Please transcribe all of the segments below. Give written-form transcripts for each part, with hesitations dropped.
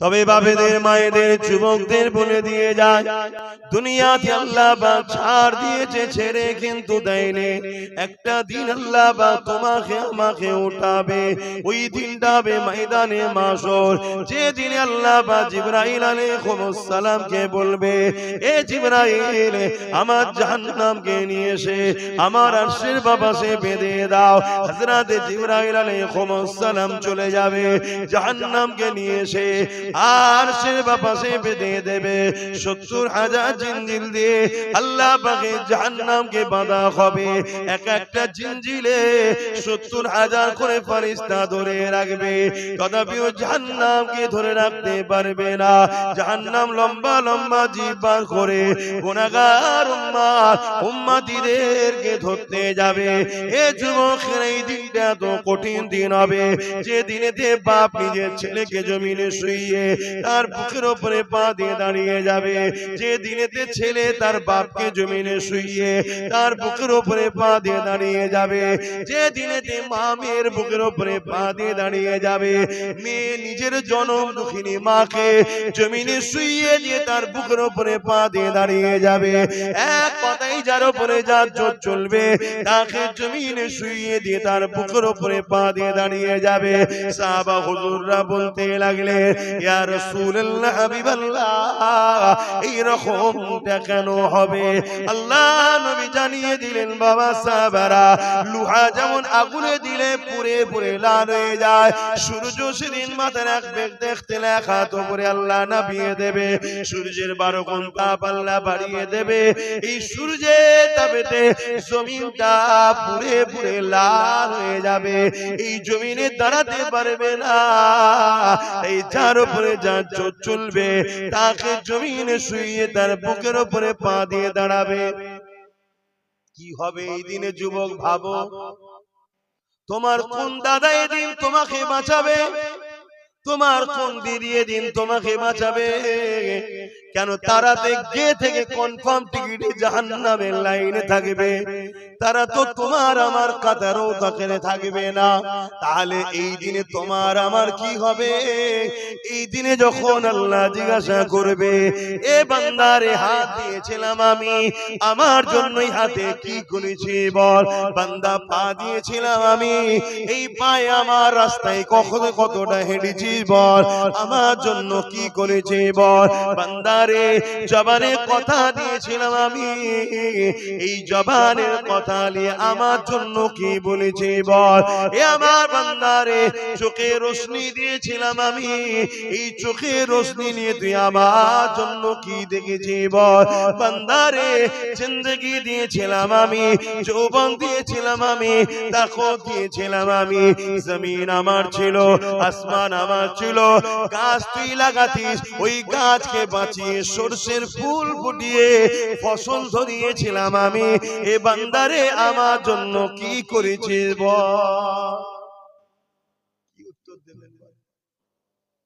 তবে বাপেদের মায়েদের যুবকদের বলে দিয়ে যায়, দুনিয়াতে আল্লাহ পাক ছাড় দিয়েছে, ছেড়ে কিন্তু দেয়নি। একটা দিন আল্লাহ পাক তোমাকে আমাকে উঠাবে, ওই দিনটা হবে ময়দানে মাশর। যে দিনে আল্লাহ পাক জিবরাইল আলাইহিস সালামকে বলবে, এ জিবরাইল, আমার জাহান্নামকে নিয়ে এসে আমার আরশের পাশে বেঁধে দাও। হযরত জিবরাইল আলাইহিস সালাম চলে যাবে, জাহান্নামকে নিয়ে এসে আরশের পাশে বেঁধে দেবে। ৭০,০০০ জিনজিল দিয়ে আল্লাহ পাকের জাহান্নামকে বাঁধা হবে। এক একটা জিনজিলে ৭০,০০০ করে ফেরেশতা ধরে রাখবে, কদাপিও জাহান্নামকে ধরে রাখতে পারবে না। জাহান্নাম লম্বা লম্বা জিহ্বা বার করে গুনাহগার উম্মতিদেরকে ধরতে যাবে। এ যুবকের এই দিনটা তো কঠিন দিন হবে, যে দিনেতে বাপ নিজের ছেলেকে জমিনে শুইয়ে তার বুকের উপরে পা দিয়ে দাঁড়িয়ে যাবে, যে দিনেতে ছেলে তার বাপকে জমিনে শুইয়ে তার বুকের উপরে পা দিয়ে দাঁড়িয়ে যাবে, যে দিনেতে মা মেয়ের বুকের উপরে পা দিয়ে দাঁড়িয়ে যাবে, মেয়ে নিজের জনম দুঃখিনী মাকে জমিনে শুইয়ে দিয়ে তার বুকের উপরে পা দিয়ে দাঁড়িয়ে যাবে। এক কথাই যার উপরে যার জোর চলবে তাকে জমিনে শুইয়ে দিয়ে তার বুকের উপরে পা দিয়ে দাঁড়িয়ে যাবে। সাহাবা হুজুররা বলতে লাগলে, ইয়া রাসূলুল্লাহ, হাবিবাল্লাহ, এই রকমটা কেন হবে? আল্লাহ নবী জানিয়ে দিলেন, বাবা সাহাবারা, লোহা যেমন আগুনে দিলে পুড়ে পুড়ে লাল হয়ে যায়, সূর্য সেদিন মাথার এক বেগ দেখতে লেখা তো করে আল্লাহ নামিয়ে দেবে। সূর্যের 12 গুণ তাপ আল্লাহ বাড়িয়ে দেবে। এই সূর্যের তাপেতে জমিনটা পুড়ে পুড়ে লাল হয়ে যাবে, এই জমিনে দাঁড়াতে পারবে না। এই যার উপরে যার জোর চলবে তাকে জমিনে শুইয়ে তার বুকের উপরে পা দিয়ে দাঁড়াবে। কি হবে এই দিনে যুবক? ভাবো, তোমার কোন দাদা এদিন তোমাকে বাঁচাবে? তোমার কোন দিদি এদিন তোমাকে বাঁচাবে? কেন তারাতে গে থেকে কনফার্ম টিকিটে জাহান্নামের লাইনে থাকবে, তারা তো তোমার আমার কাতারও তাকে থাকবে না। তাহলে এই দিনে তোমার আমার কি হবে? এই দিনে যখন আল্লাহ জিজ্ঞাসা করবে, এ বান্দারে হাত দিয়েছিলাম আমি, আমার জন্যই হাতে কি করেছি বল? বান্দা পা দিয়েছিলাম আমি, এই পায়ে আমার রাস্তায় কখনো কতটা হেঁটেছি বল? আমার জন্য কি করেছি বল? বান্দারে জবানে কথা দিয়েছিলাম আমি, এই জবানের কথা নিয়ে আমার জন্য কি বলেছি বল? এ আমার বান্দারে চোখে রোশনি দিয়েছিলাম আমি, এই চোখে রোশনি নিয়ে তুই আমার জন্য কি দেখেছি বল? বান্দারে জিন্দেগি দিয়েছিলাম আমি, যৌবন দিয়েছিলাম আমি, তাকত দিয়েছিলাম আমি, জমিন আমার ছিল, আসমান আমার ছিল, গাছ তুই লাগাতিস, ওই গাছকে বাঁচিয়ে সরষের ফুল ফুটিয়ে ফসল ধরিয়েছিলাম আমি। এ বান্দারে আমার জন্য কি করেছিস বল? কি উত্তর দেবেন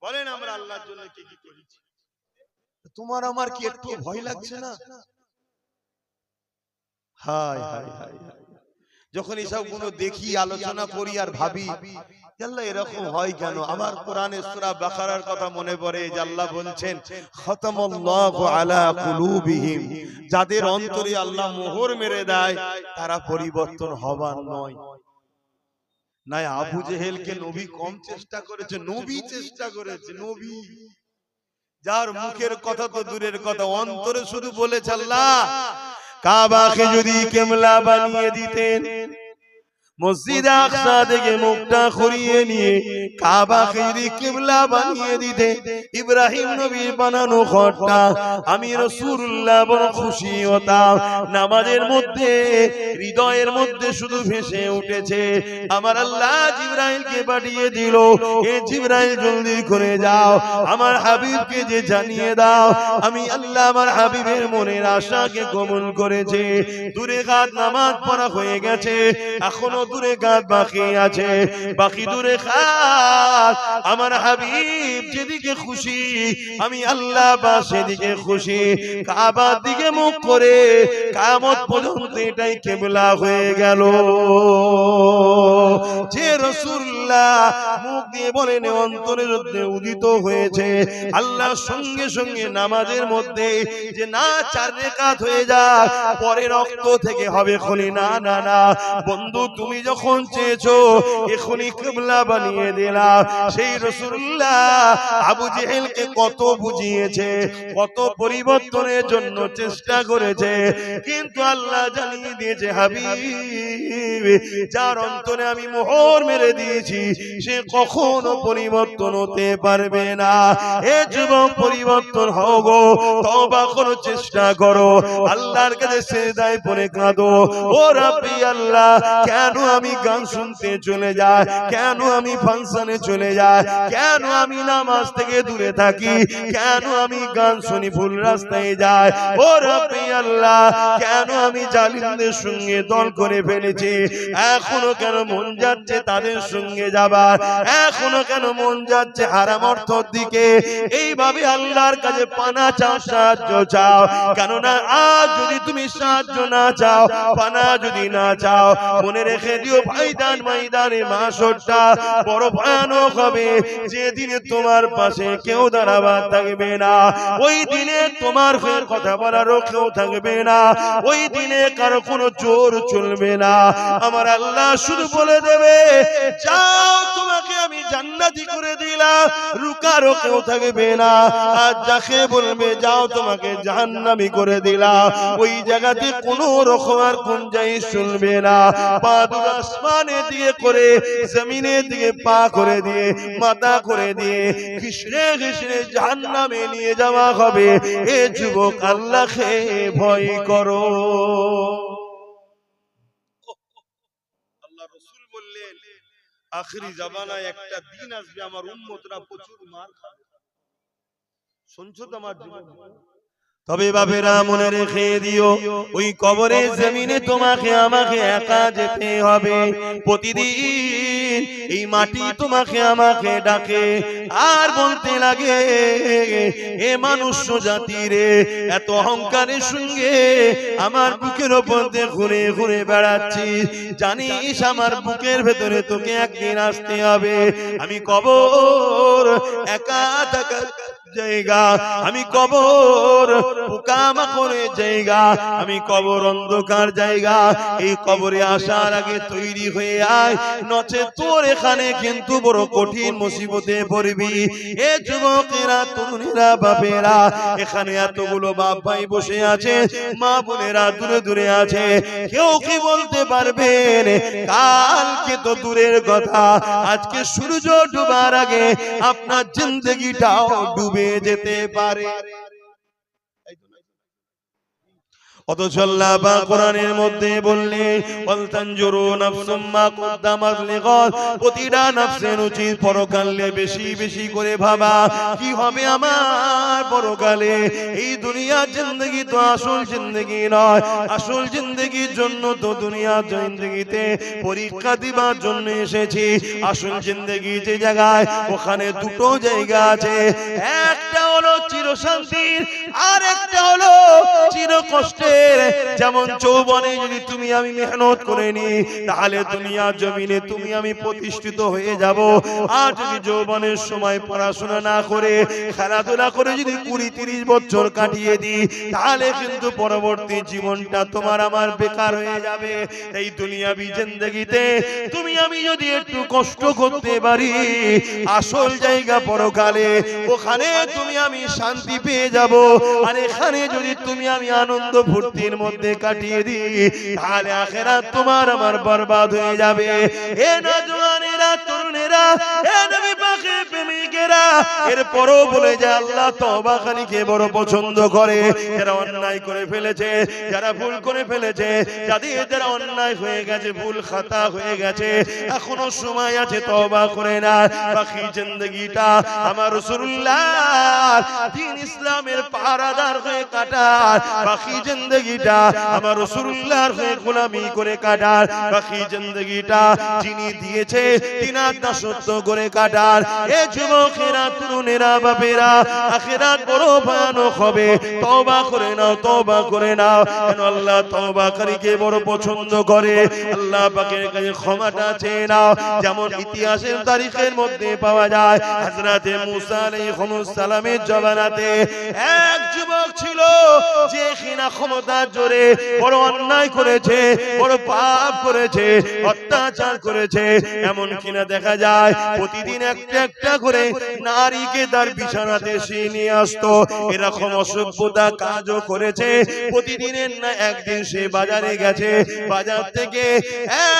বলেন? আমরা আল্লাহর জন্য কি কি করেছি? তোমার আমার কি একটু ভয় লাগছে না? হায় হায় হায়, যখন এসব গুলো দেখি, আলোচনা করি আর ভাবি, আল্লাহ এরকম হয় কেন? আবার কোরআনে সূরা বাকারার কথা মনে পড়ে, যে আল্লাহ বলছেন, খতামাল্লাহু আলা কুলুবিহিম, যাদের অন্তরে আল্লাহ মোহর মেরে দেয় তারা পরিবর্তন হবার নয়। না আবু জেহেলকে নবী কম চেষ্টা করেছে? নবী চেষ্টা করেছে। নবী যার মুখের কথা তো দূরের কথা, অন্তরে শুধু বলেছে, আল্লাহ কাবাকে যদি কিবলা বানিয়ে দিতেন, মসজিদ আকসা থেকে মুখটা ঘুরিয়ে নিয়ে কাবাকে যদি কিবলা বানিয়ে দিতে, ইব্রাহিম নবীর বানানো ঘরটা, আমি রাসূলুল্লাহ বড় খুশি হতাম। নামাজের মধ্যে হৃদয়ের মধ্যে শুধু ভেসে উঠেছে, আমার আল্লাহ জিবরাইলকে পাঠিয়ে দিল, এ জিবরাইল জলদি করে যাও, আমার হাবিবকে যে জানিয়ে দাও আমি আল্লাহ আমার হাবিবের মনের আশাকে কবুল করেছে। দূরে কাত নামাজ পড়া হয়ে গেছে, এখনো দূরে কাজ বাকি আছে, বাকি দূরে কাজ। আমার হাবিব যেদিকে খুশি আমি আল্লাহ বা সেদিকে খুশি। কাবার দিকে মুখ করে কিয়ামত পর্যন্ত এটাই কিবলা হয়ে গেল। যে রাসূলুল্লাহ মুখ দিয়ে বলেন অন্তরের মধ্যে উদিত হয়েছে, আল্লাহর সঙ্গে সঙ্গে নামাজের মধ্যে যে না 4 রাকাত হয়ে যায় পরে রক্ত থেকে হবে খনি, না না না বন্ধু, তুমি যখন চেয়েছো এখনি কিবলা বানিয়ে দিলাম। সেই রাসূলুল্লাহ আবু জেহেলকে কত বুঝিয়েছে, কত পরিবর্তনের জন্য চেষ্টা করেছে, কিন্তু আল্লাহ জানিয়ে দিয়েছে হাবিব যার অন্তরে আমি মোহর মেরে দিয়েছি সে কখনো পরিবর্তন হতে পারবে না। এ যুবক পরিবর্তন হও গো, তওবা করো, চেষ্টা করো, আল্লাহর কাছে সিজদায় পড়ে কাঁদো, ও রাব্বি আল্লাহ কেন আমি গান শুনতে চলে যাই, কেন আমি ফাংশনে চলে যাই, কেন আমি নামাজ থেকে দূরে থাকি, কেন আমি গান শুনি ভুল রাস্তায় যাই, ও রাব্বি আল্লাহ কেন আমি জালিমদের সঙ্গে দল করে ফেলেছি, এখনো কেন মন যাচ্ছে তাদের সঙ্গে যাবার, এখনো কেন মন যাচ্ছে হারাম অর্থের দিকে। এইভাবে আল্লাহর কাছে পানা চাও, সাহায্য চাও, কেননা আজ যদি তুমি সাহায্য না চাও, পানা যদি না চাও, মনে রেখে দিও ভাইদান ময়দানে মাশরটা বড় ভয়ানক হবে। যেদিনে তোমার পাশে কেউ দাঁড়াবার থাকবে না, ওই দিনে তোমার ফের কথা বলারও কেউ থাকবে না, ওই দিনে কারো কোনো জোর চলবে না। আমার আল্লাহ শুধু বলে দেবে যাও তোমাকে আমি জান্নাতি করে দিলাম, রুকারও কেউ থাকবে না। আর যাকে বলবে যাও তোমাকে জাহান্নামী করে দিলাম, ওই জায়গাতে কোনো রকম আর গুঞ্জাইশ শুনবে না। পা দুটো আসমানের দিকে করে জমিনের দিকে পা করে দিয়ে মাথা করে দিয়ে ঘিসড়ে ঘিসড়ে জাহান্নামে নিয়ে যাওয়া হবে। এ যুবক আল্লাহকে ভয় করো। আল্লাহ রাসূল বললেন আখিরি জামানায় একটা দিন আসবে আমার উম্মতরা প্রচুর মার খাবে। শুনছো তো আমার জীবন? তবে বাবেরা মনে রেখে দিও ওই কবরের জমিনে তোমাকে আমাকে একা যেতে হবে। প্রতিদিন এই মাটি তোমাকে আমাকে ডাকে আর বলতে লাগে এ মানুষ্য জাতি রে, এত অহংকারের সঙ্গে আমার বুকের ওপর দিয়ে ঘুরে ঘুরে বেড়াচ্ছিস, জানিস আমার বুকের ভেতরে তোকে একদিন আসতে হবে। আমি কবর একা থাকা জায়গা, আমি কবর পোকামাকড়ের জায়গা, আমি কবর অন্ধকার জায়গা। এই কবরে আসার আগে তৈরি হয়ে আয়, নচে তোর এখানে কিন্তু বড় কঠিন মুসিবতে পড়বি। এ যুবকেরা, তরুণেরা, বাপেরা, এখানে এতগুলো বাপ ভাই বসে আছে, মা বোনেরা দূরে দূরে আছে, কেউ কি বলতে পারবেন কালকে তো দূরের কথা, আজকে সূর্য ডুবার আগে আপনার জিন্দেগিটাও ডুবে যেতে পারে। অথচ আল্লাহ পাক কোরআনের মধ্যে বললেন ওয়াল তানজুরু নাফসুম মা কদ্দামাত লিগাদ, প্রতিটা নফসের উচিত পরকালে বেশি বেশি করে ভাবা কি হবে আমার পরকালে। এই দুনিয়ার জিন্দেগি তো আসল জিন্দেগি নয়, আসল জিন্দেগির জন্য তো দুনিয়ার জিন্দেগিতে পরীক্ষা দিবার জন্য এসেছি। আসল জিন্দেগি যে জায়গায়, ওখানে দুটো জায়গা আছে, একটা হলো চিরশান্তির আর একটা হলো চির কষ্টের। যেমন যৌবনে যদি তুমি আমি মেহনত করে নি, তাহলে দুনিয়ার জমিনে তুমি আমি প্রতিষ্ঠিত হয়ে যাব। আর যদি যৌবনের সময় পড়াশোনা না করে খেলাধুলা করে যদি 20-30 বছর কাটিয়ে দিই, তাহলে কিন্তু পরবর্তী জীবনটা তোমার আমার বেকার হয়ে যাবে। এই দুনিয়াবি জিন্দেগিতে তুমি আমি যদি একটু কষ্ট করতে পারি, আসল জায়গা পরকালে, ওখানে তুমি আমি শান্তি পেয়ে যাব। আর এখানে যদি তুমি আমি আনন্দ ফুর্তির মধ্যে কাটিয়ে দিই, তাহলে আখিরাত তোমার আমার বরবাদ হয়ে যাবে। এ নওজওয়ানেরা, তরুণেরা, এ নবী পাকের প্রেমিকেরা, মেয়েরা এরপরও বলে যে আল্লাহ তওবাকারীকে বড় পছন্দ করে। যারা অন্যায় করে ফেলেছে, যারা ভুল করে ফেলেছে, যারা অন্যায় হয়ে গেছে, ভুল খাতা হয়ে গেছে, এখনো সময় আছে, তওবা করে না। বাকি জিন্দেগিটা আমার রাসূলুল্লাহ দ্বীন ইসলামের পাহারাদার হয়ে কাটার, বাকি জিন্দেগিটা আমার রাসূলুল্লাহর হয়ে গোলামি করে কাটার, বাকি জিন্দেগিটা যিনি দিয়েছে তিনার দাসত্ব করে কাটার। এ যুবকেরা, তরুণেরা, বাপেরা, আখিরাত বড় ভয়ানক হবে। তওবা করে নাও, তওবা করে নাও, কেন আল্লাহ তওবাকারীকে বড় পছন্দ করে। আল্লাহ পাকের কাছে ক্ষমাটা চেয়ে নাও। যেমন ইতিহাসের তারিখের মধ্যে পাওয়া যায়, হযরতে মুসা আলাইহিস সালামের জমানাতে এক যুবক ছিল যে কিনা ক্ষমতার জোরে বড় অন্যায় করেছে, বড় পাপ করেছে, অত্যাচার করেছে। এমন কিনা দেখা যায় প্রতিদিন একটা একটা করে নারীকে তার বিছানাতে সে নিয়ে আসতো। এরকম অসভ্যতা কাজও করেছে। প্রতিদিনের না একদিন সে বাজারে গেছে, বাজার থেকে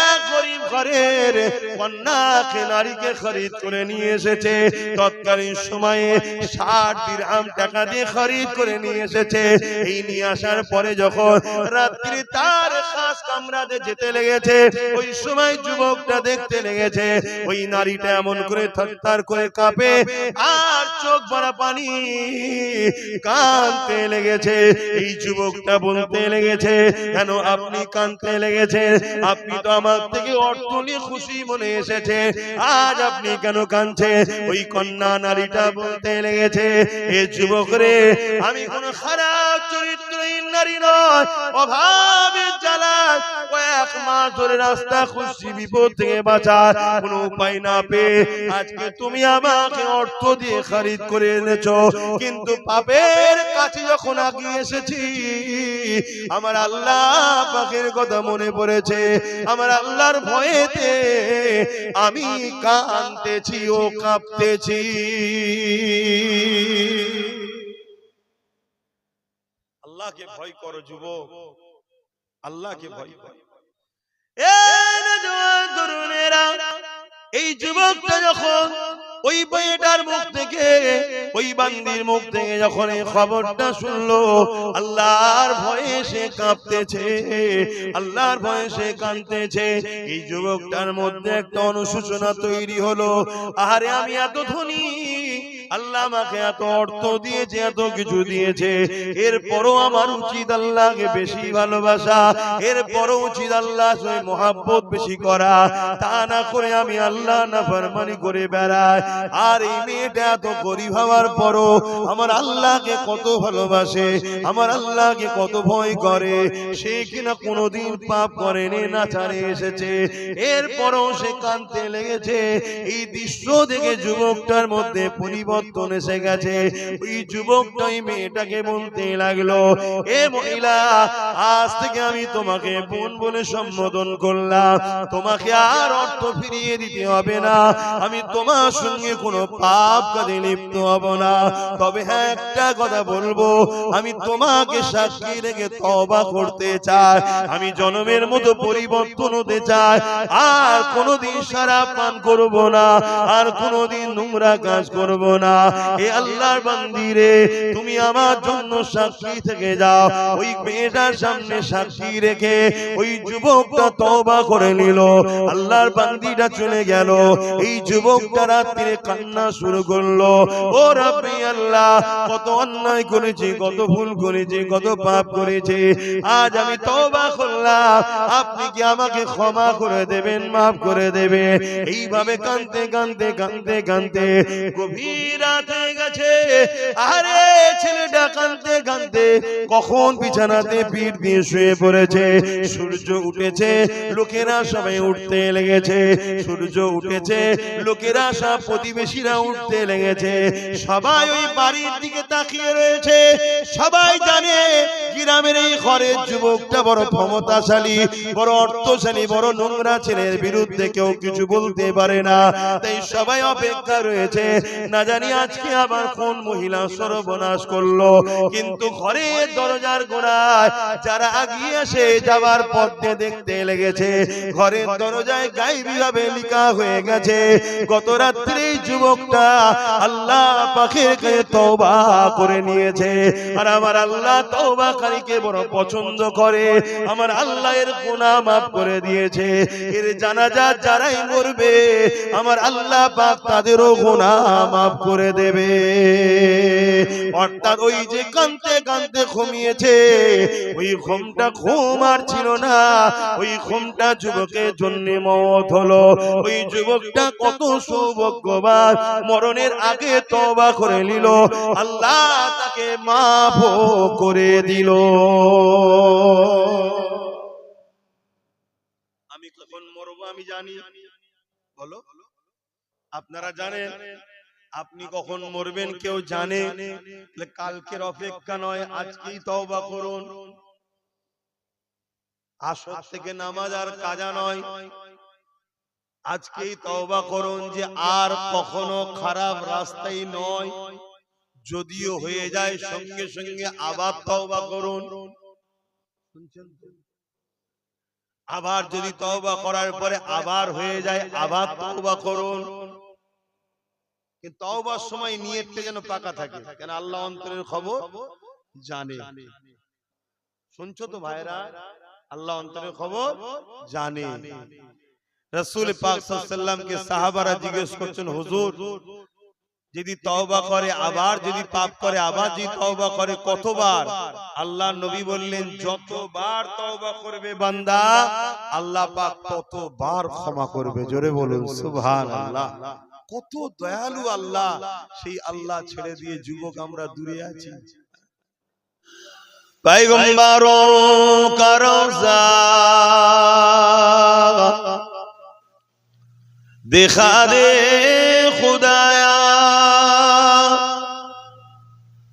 এক গরিব ঘরের কন্যাকে, নারীকে খরিদ করে নিয়ে এসেছে। তৎকালীন সময়ে 60 দিরহাম টাকা দিয়ে খরিদ করে নিয়ে এসেছে। এই নিয়ে আসার পরে যখন রাত্রি তার খাস কামরাতে যেতে লেগেছে, ওই সময় যুবকটা দেখতে লেগেছে ওই নারীটা এমন করে থরথর করে কাঁপে আর চোখ ভরা পানি কাঁদতে লেগেছে। এই যুবকটা বলতে লেগেছে, কেন আপনি কাঁদতে লেগেছেন? আপনি তো আমার থেকে অর্থ নিয়ে খুশি মনে এসেছে, আজ আপনি কেন কাঁদছেন? ওই কন্যা নারীটা বলতে লেগেছে, এ যুবক রে, আমি কোন খারাপ চরিত্রহীন নারী নয়, অভাবের জ্বালায় কয়েক মাস ধরে রাস্তা খুঁজছি বিপদ থেকে বাঁচার কোনো উপায় না পেয়ে আজকে তুমি আমাকে অর্থ দিয়ে খরিদ করে এনেছো। কিন্তু পাপের কাছে যখন আগিয়ে এসেছি, আমার আল্লাহ পাকের কথা মনে পড়েছে। আমার আল্লাহর ভয়েতে আমি কাঁদতেছি ও কাঁপতেছি। আল্লাহকে ভয় করো যুবক, আল্লাহকে ভয় করো। এই যুবকটা যখন ওই মেয়েটার মুখ থেকে, ওই বান্দির মুখ থেকে যখন এই খবরটা শুনলো, আল্লাহর ভয়ে সে কাঁপতেছে, আল্লাহর ভয়ে সে কাঁদতেছে। এই যুবকটার মধ্যে একটা অনুশোচনা তৈরি হলো, আরে আমি এত ধনী, আল্লাহ আমাকে এত অর্থ দিয়েছে, এত কিছু দিয়েছে, এরপরও আমার উচিত আল্লাহকে বেশি ভালোবাসা, এরপরও উচিত আল্লাহ সঙ্গে মহাব্বত বেশি করা। তা না করে আমি আল্লাহ নাফরমানি করে বেড়াই। আর এই মেয়েটা এত গরিব হওয়ার পরও আমার আল্লাহকে কত ভালোবাসে, আমার আল্লাহকে কত ভয় করে। সে কিনা কোনোদিন পাপ করেনি, না ছাড়ে এসেছে, এরপরও সে কাঁদতে লেগেছে। এই দৃশ্য দেখে যুবকটার মধ্যে পরিবর্তন এসে গেছে। ওই যুবকটা ওই মেয়েটাকে বলতে লাগলো, এ মহিলা, আজ থেকে আমি তোমাকে বোন বলে সম্বোধন করলাম, তোমাকে আর অর্থ ফিরিয়ে দিতে হবে না, আমি তোমার সঙ্গে কোনো পাপ কাজে লিপ্ত হব না। তবে হ্যাঁ, একটা কথা বলবো, আমি তোমাকে সাক্ষী রেখে তওবা করতে চাই, আমি জনমের মতো পরিবর্তন হতে চাই, আর কোনোদিন শরাব পান করব না, আর কোনোদিন নোংরা কাজ করব না। এ আল্লাহর বান্দি রে, তুমি আমার জন্য সাক্ষী থেকে যাও। ওই মেয়েটার সামনে সাক্ষী রেখে ওই যুবকটা তওবা করে নিল। আল্লাহর বান্দিটা চলে গেল। এই যুবকটা রাত্রে কান্না শুরু করলো, ও রব্বি আল্লাহ, কত অন্যায় করেছি, কত ভুল করেছি, কত পাপ করেছি, আজ আমি তওবা করলাম, আপনি কি আমাকে ক্ষমা করে দেবেন, মাফ করে দেবেন? এইভাবে কাঁদতে কাঁদতে কাঁদতে কাঁদতে গভীর রাত হয়ে গেছে। আরে ছেলেটা কাঁদতে কাঁদতে কখন বিছানাতে পিঠ দিয়ে শুয়ে পড়েছে। সূর্য উঠেছে, লোকেরা সবাই উঠতে লেগেছে, সূর্য উঠেছে, লোকেরা সব প্রতিবেশীরা উঠতে লেগেছে, সবাই ওই বাড়ির দিকে তাকিয়ে রয়েছে। সবাই জানে গ্রামের এই ঘরের যুবকটা বড় ক্ষমতাশালী, বড় অর্থশালী, বড় নোংরা ছেলের বিরুদ্ধে কেউ কিছু বলতে পারে না। তাই সবাই অপেক্ষা রয়েছে, না জানি আজকে আবার কোন মহিলা সর্বনাশ করলো। কিন্তু ঘরের দরজার গোড়ায় যারা আগিয়ে এসে যাবার পথে দেখতে লেগেছে, ঘরের দরজায় গায়েবী ভাবে লেখা হয়ে গেছে, গত রাত্রে যুবকটা আল্লাহ পাকের কাছে তওবা করে নিয়েছে। আর আমার আল্লাহ তওবাকারীকে বড় পছন্দ করে। আমার আল্লাহ এর গুনাহ মাফ করে দিয়েছে। এর জানাজা যারাই মরবে আমার আল্লাহ পাক তাদেরও গুনাহ মাফ করে দেবে। অর্থাৎ ওই যে কাঁদতে কাঁদতে ঘুমিয়েছে, ওই ঘুমটা ঘুম আর ছিল না, ওই ঘুমটা যুবকের জন্য মওত হলো। ওই যুবকটা কত সৌভাগ্যবান, মরণের আগে তওবা করে নিল, আল্লাহ তাকে মাফ করে দিল। আমি কখন মরবো আমি জানি, বলো আপনারা জানেন? আপনি কখন মরবেন কেউ জানে? কালকের অপেক্ষা নয়, আজকেই তওবা করুন। আসর থেকে নামাজ আর কাজা নয়, আজকেই তওবা করুন যে আর কখনো খারাপ রাস্তায় নয়। যদিও হয়ে যায় সঙ্গে সঙ্গে আবার তওবা করুন। আবার যদি তওবা করার পরে আবার হয়ে যায় আবার তওবা করুন। কিন্তু তওবার সময় নিয়তটা যেন পাকা থাকে, কেন আল্লাহ অন্তরের খবর জানে। শুনছো তো ভাইরা? আল্লাহ অন্তরের খবর জানে। রাসূল পাক সাল্লাল্লাহু আলাইহি ওয়াসাল্লামকে সাহাবারা জিজ্ঞেস করছেন, হুজুর যদি তওবা করে আবার যদি পাপ করে আবার যদি তওবা করে কতবার? আল্লাহ নবী বললেন, যতবার তওবা করবে বান্দা আল্লাহ পাক ততবার ক্ষমা করবে। জোরে বলুন সুবহানাল্লাহ। কত দয়ালু আল্লাহ, সেই আল্লাহ ছেড়ে দিয়ে যুবক আমরা দূরে আছি। पैगंबरों का रोज़ा दिखा दे खुदाया,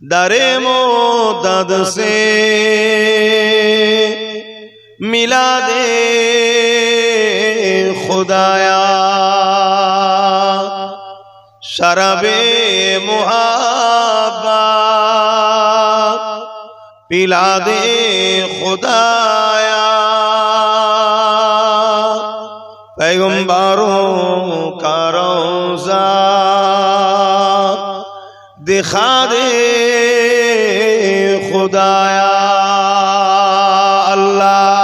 दरे मोदद से मिला दे खुदाया, शराबे मुहब्बत पिला दे खुदाया, पैगंबरों का रोज़ा दिखा दे खुदाया।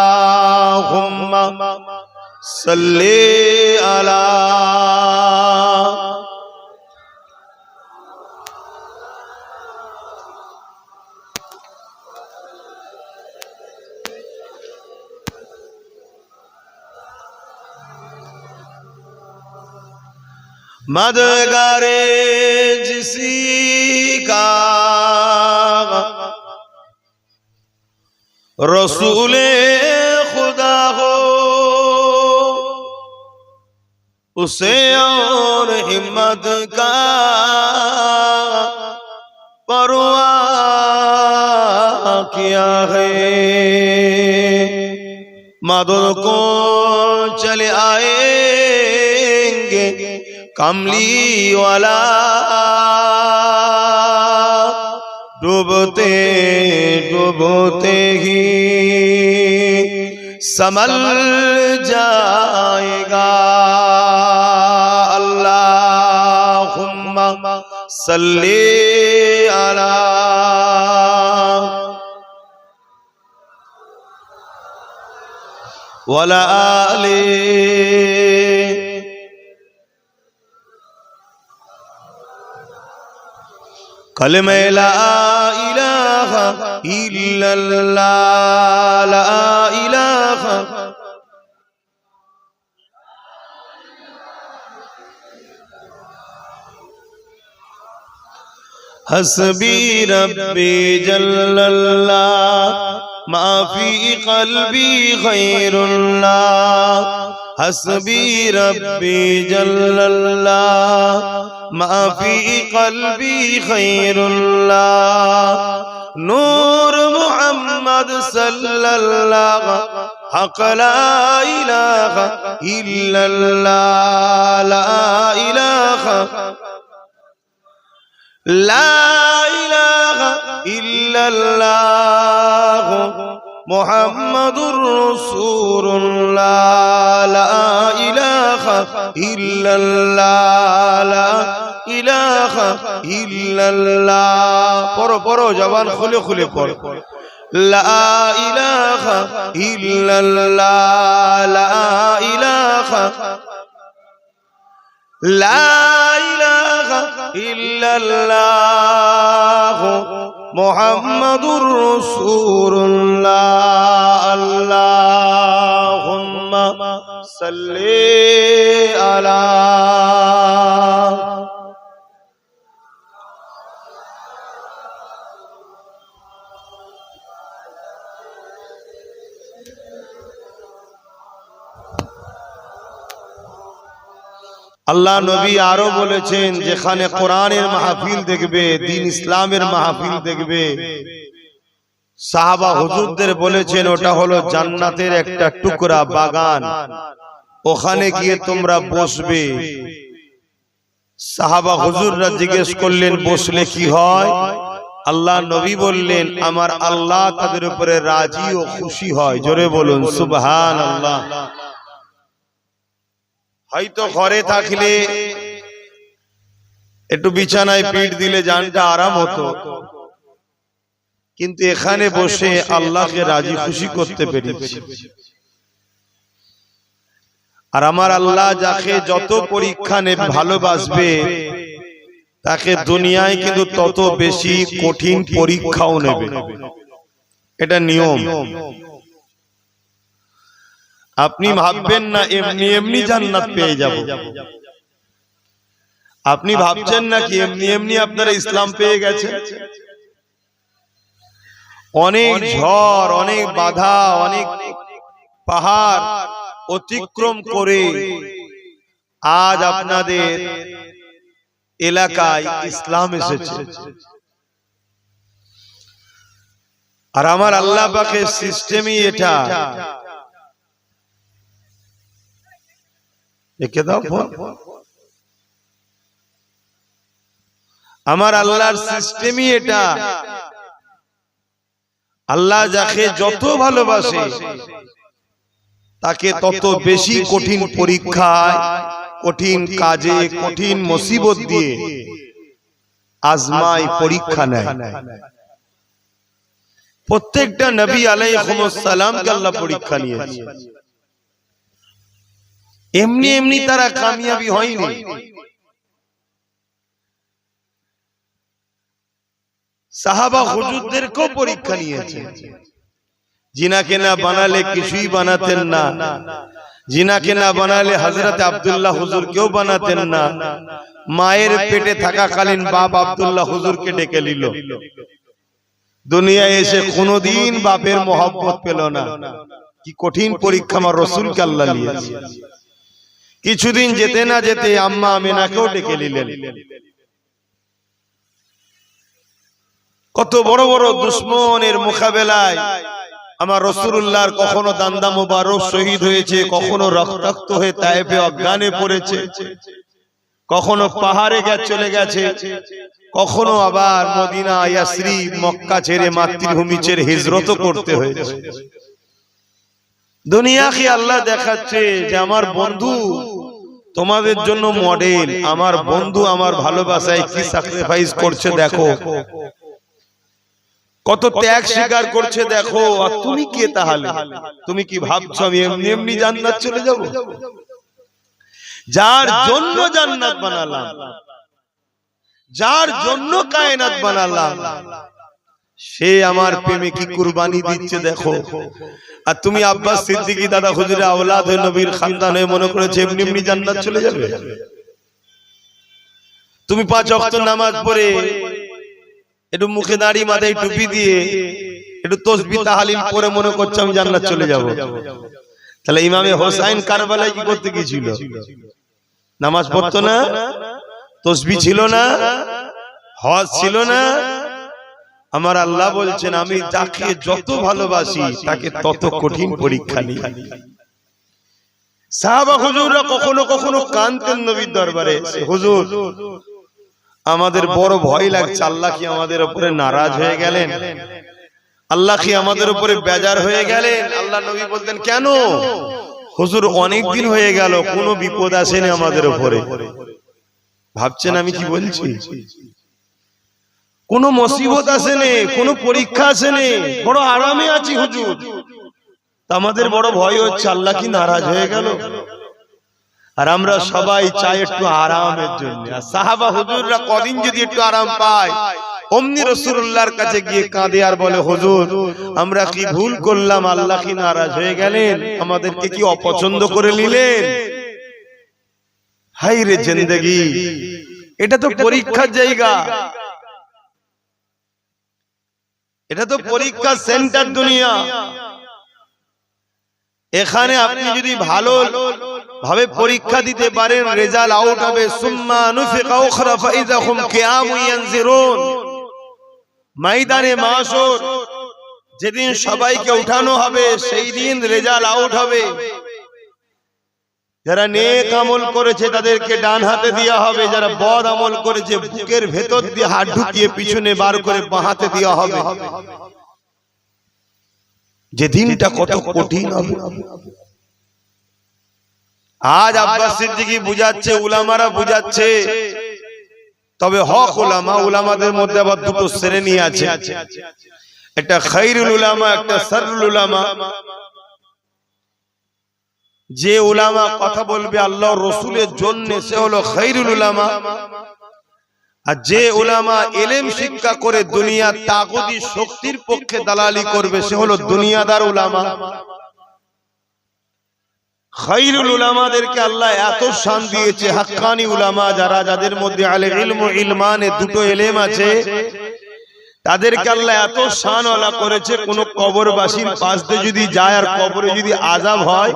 अल्लाहुम्मा सल्ली अला मदगारे जिसी का रसूले खुदा हो, उसे और हिम्मत का परवाह किया है। मदद को चले आएंगे कमली वाला, डूबते डूबते ही संभल जाएगा। अल्लाहुम्मा सल्ली अला वला आले कलमे ला इलाहा इल्लल्लाह, ला इलाहा हस्बी रब्बी जल्लल्लाह, माफी क़ल्बी खैरुल्लाह, हस्बी रब्बी जल्लल्लाह, মা ফি কলবি খায়রুল্লাহ নূর মুহাম্মদ সাল্লাল্লাহু হক লা ইলাহা ইল্লাল্লাহ লা ইলাহা ইল্লাল্লাহ মুহাম্মাদুর রাসূলুল্লাহ লা ইলাহা ইল্লাল্লাহ লা ইলাহা ইল্লাল্লাহ পড়ো জবান খুলে খুলে পড়ো লা ইলাহা ইল্লাল্লাহ লা ইলাহা ইল্লাল্লাহ মুহাম্মাদুর রাসূলুল্লাহ আল্লাহুম্মা সাল্লি আলা আল্লাহ নবী আরো বলেছেন যেখানে কোরআনের মাহফিল দেখবে দ্বীন ইসলামের মাহফিল দেখবে সাহাবা হুজুরদের বলেছেন ওটা হলো জান্নাতের একটা টুকরা বাগান ওখানে গিয়ে তোমরা বসবে সাহাবা হুজুররা জিজ্ঞেস করলেন বসলে কি হয় আল্লাহ নবী বললেন আমার আল্লাহ তাদের উপরে রাজি ও খুশি হয় জোরে বলুন সুবহানাল্লাহ হয়তো ঘরে থাকলে একটু বিছানায় পিঠ দিলে জানটা আরাম হতো কিন্তু এখানে বসে আল্লাহকে রাজি খুশি করতে পেরেছি আর আমার আল্লাহ যাকে যত পরীক্ষা নেবে ভালোবাসবে তাকে দুনিয়ায় কিন্তু তত বেশি কঠিন পরীক্ষাও নেবে এটা নিয়ম আপনি ভাববেন না এমনি এমনি জান্নাত পেয়ে যাব আপনি ভাবছেন না কি এমনি এমনি আপনারা ইসলাম পেয়ে গেছেন অনেক ঝড় অনেক বাধা অনেক পাহাড় অতিক্রম করে আজ আপনাদের এলাকায় ইসলাম এসেছে আর আমার আল্লাহ পাকের সিস্টেমই এটা একে দাও আমার আল্লাহর সিস্টেমই এটা আল্লাহ যাকে যত ভালোবাসে তাকে তত বেশি কঠিন পরীক্ষায় কঠিন কাজে কঠিন মুসিবত দিয়ে আজমায় পরীক্ষা নেয় প্রত্যেকটা নবী আলাইহিস সালামকে আল্লাহ পরীক্ষা নিয়েছে এমনি এমনি তারা কামিয়াবি হয়নি সাহাবা হুজুরদেরকেও পরীক্ষা নিয়েছে জিনাকে না বানালে কিছুই বানাতেন না জিনাকে না বানালে হযরত আব্দুল্লাহ হুজুরকেও বানাতেন না মায়ের পেটে থাকাকালীন বাপ আব্দুল্লাহ হুজুরকে ডেকে নিল দুনিয়ায় এসে কোনোদিন বাপের মহব্বত পেল না কি কঠিন পরীক্ষা আমার রাসূলকে আল্লাহ নিয়েছে কিছুদিন যেতে না যেতে আম্মা আমিনাকেও ডেকে নিলেন কত বড় বড় দুশমনের মোকাবেলায় আমার রাসূলুল্লাহর কখনো দান্দা মোবারক শহীদ হয়েছে কখনো রক্তাক্ত হয়ে তায়েফে অজ্ঞানে পড়েছে কখনো পাহাড়ে চলে গেছে কখনো আবার মদিনা ইয়াসরিব মক্কা ছেড়ে মাতৃভূমি ছেড়ে হিজরত করতে হয়েছে দুনিয়াকে আল্লাহ দেখাচ্ছে যে আমার বন্ধু তোমাদের জন্য মডেল আমার বন্ধু আমার ভালোবাসায় কি স্যাক্রিফাইস করছে দেখো কত ত্যাগ স্বীকার করছে দেখো আর তুমি কে তাহলে তুমি কি ভাবছো আমি এমনি এমনি জান্নাত চলে যাব যার জন্য জান্নাত বানালাম যার জন্য কায়নাত বানালাম সে আমার প্রেমে কি কুরবানি দিচ্ছে দেখো আর তুমি আব্বাস সিদ্দিকী দাদা হুজুরের আওলাদ হয়ে নবীর খানদান হয়ে মনে করেছে এমনি এমনি জান্নাত চলে যাবে তুমি 5 ওয়াক্ত নামাজ পড়ে একটু মুখে দাড়ি মাথায় টুপি দিয়ে একটু তাসবিহ তাহলিল পড়ে মনে করছো আমি জান্নাত চলে যাব তাহলে ইমামে হোসেন কারবালায় কি করতে গিয়েছিল নামাজ পড়তো না তসবিহ ছিল না, হজ ছিল না। আমার আল্লাহ বলছেন আমি যাকে যত ভালোবাসি তাকে তত কঠিন পরীক্ষা নিই। সাহাবা হুজুররা কখনো কখনো কাঁদতেন নবীর দরবারে, হুজুর আমাদের বড় ভয় লাগছে, আল্লাহ কি আমাদের উপরে নারাজ হয়ে গেলেন, আল্লাহ কি আমাদের উপরে বেজার হয়ে গেলেন। আল্লাহ নবী বলতেন কেন? হুজুর অনেক দিন হয়ে গেল কোনো বিপদ আসেনি আমাদের উপরে। ভাবছেন আমি কি বলছি? কোন মুসিবত আসেনি, কোন পরীক্ষা আসেনি, বড় আরামে আছি হুজুর। আমাদের বড় ভয় হচ্ছে আল্লাহ কি নারাজ হয়ে গেল। আর আমরা সবাই চাই একটু আরামের জন্য। আর সাহাবা হুজুররা কদিন যদি একটু আরাম পায় অমনি রাসূলুল্লাহর কাছে গিয়ে কাঁদে আর বলে হুজুর আমরা কি ভুল করলাম, আল্লাহ কি নারাজ হয়ে গেলেন, আমাদেরকে কি অপছন্দ করে নিলেন। হায় রে জিন্দেগি, এটা তো পরীক্ষার জায়গা, এটা তো পরীক্ষার সেন্টার দুনিয়া। এখানে আপনি যদি ভালো ভাবে পরীক্ষা দিতে পারেন রেজাল্ট আউট হবে। সুম্মা নুফিকা উখরা ফাইযা হুম কিয়ামুন ইয়ানজিরুন। ময়দানে মাশর যেদিন সবাইকে উঠানো হবে সেই দিন রেজাল্ট আউট হবে। যারা নেক আমল করেছে তাদেরকে ডান হাতে দেওয়া হবে, যারা বদ আমল করেছে বুকের ভেতর দিয়ে হাত ঢুকিয়ে পিছনে বার করে বাঁ হাতে দেওয়া হবে। যে দিনটা কত কঠিন হবে। আজ আব্বাস সিদ্দিকী বুঝাচ্ছে, উলামারা বুঝাচ্ছে, তবে হক উলামা, উলামাদের মধ্যে আবার দুটো শ্রেণী আছে, একটা খায়রুল উলামা, একটা শাররুল উলামা। যে উলামা কথা বলবে আল্লাহর রাসূলের জন্য সে হলো খায়রুল উলামা, আর যে উলামা ইলম শিক্ষা করে দুনিয়ার তাগুতি শক্তির পক্ষে দালালি করবে সে হলো দুনিয়াদার উলামা। খায়রুল উলামাদেরকে আল্লাহ এত শান দিয়েছে, হাক্কানি উলামা যারা, যাদের মধ্যে আলে ইলম ও ইলমানে দুটো এলেম আছে, তাদেরকে আল্লাহ এত শানওয়ালা করেছে। কোন কবরবাসীর পাশ দিয়ে যদি যায় আর কবরে যদি আযাব হয়,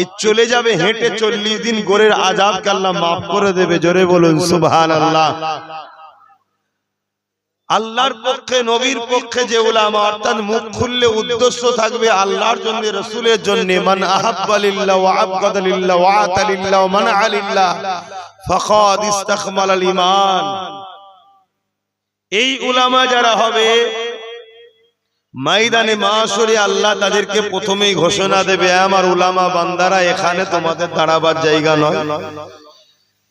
এ চলে যাবে হেঁটে 40 দিন গোরের আযাবকে আল্লাহ মাফ করে দেবে। জোরে বলুন সুবহানাল্লাহ। আল্লাহর পক্ষে নবীর পক্ষে যে উলামা, অর্থাৎ মুখ খুললে উদ্দেশ্য থাকবে আল্লাহর জন্য, রাসূলের জন্য। মান আহাব্বা লিল্লাহ ওয়া আবগাদা লিল্লাহ ওয়া আতা লিল্লাহ ওয়া মানআ লিল্লাহ ফাকাদ ইসতাকমালাল ঈমান। এই উলামা যারা হবে ময়দানে মাশরে আল্লাহ তাদেরকে প্রথমেই ঘোষণা দেবে, আমার উলামা বান্দারা এখানে তোমাদের দাঁড়াবার জায়গা নয়,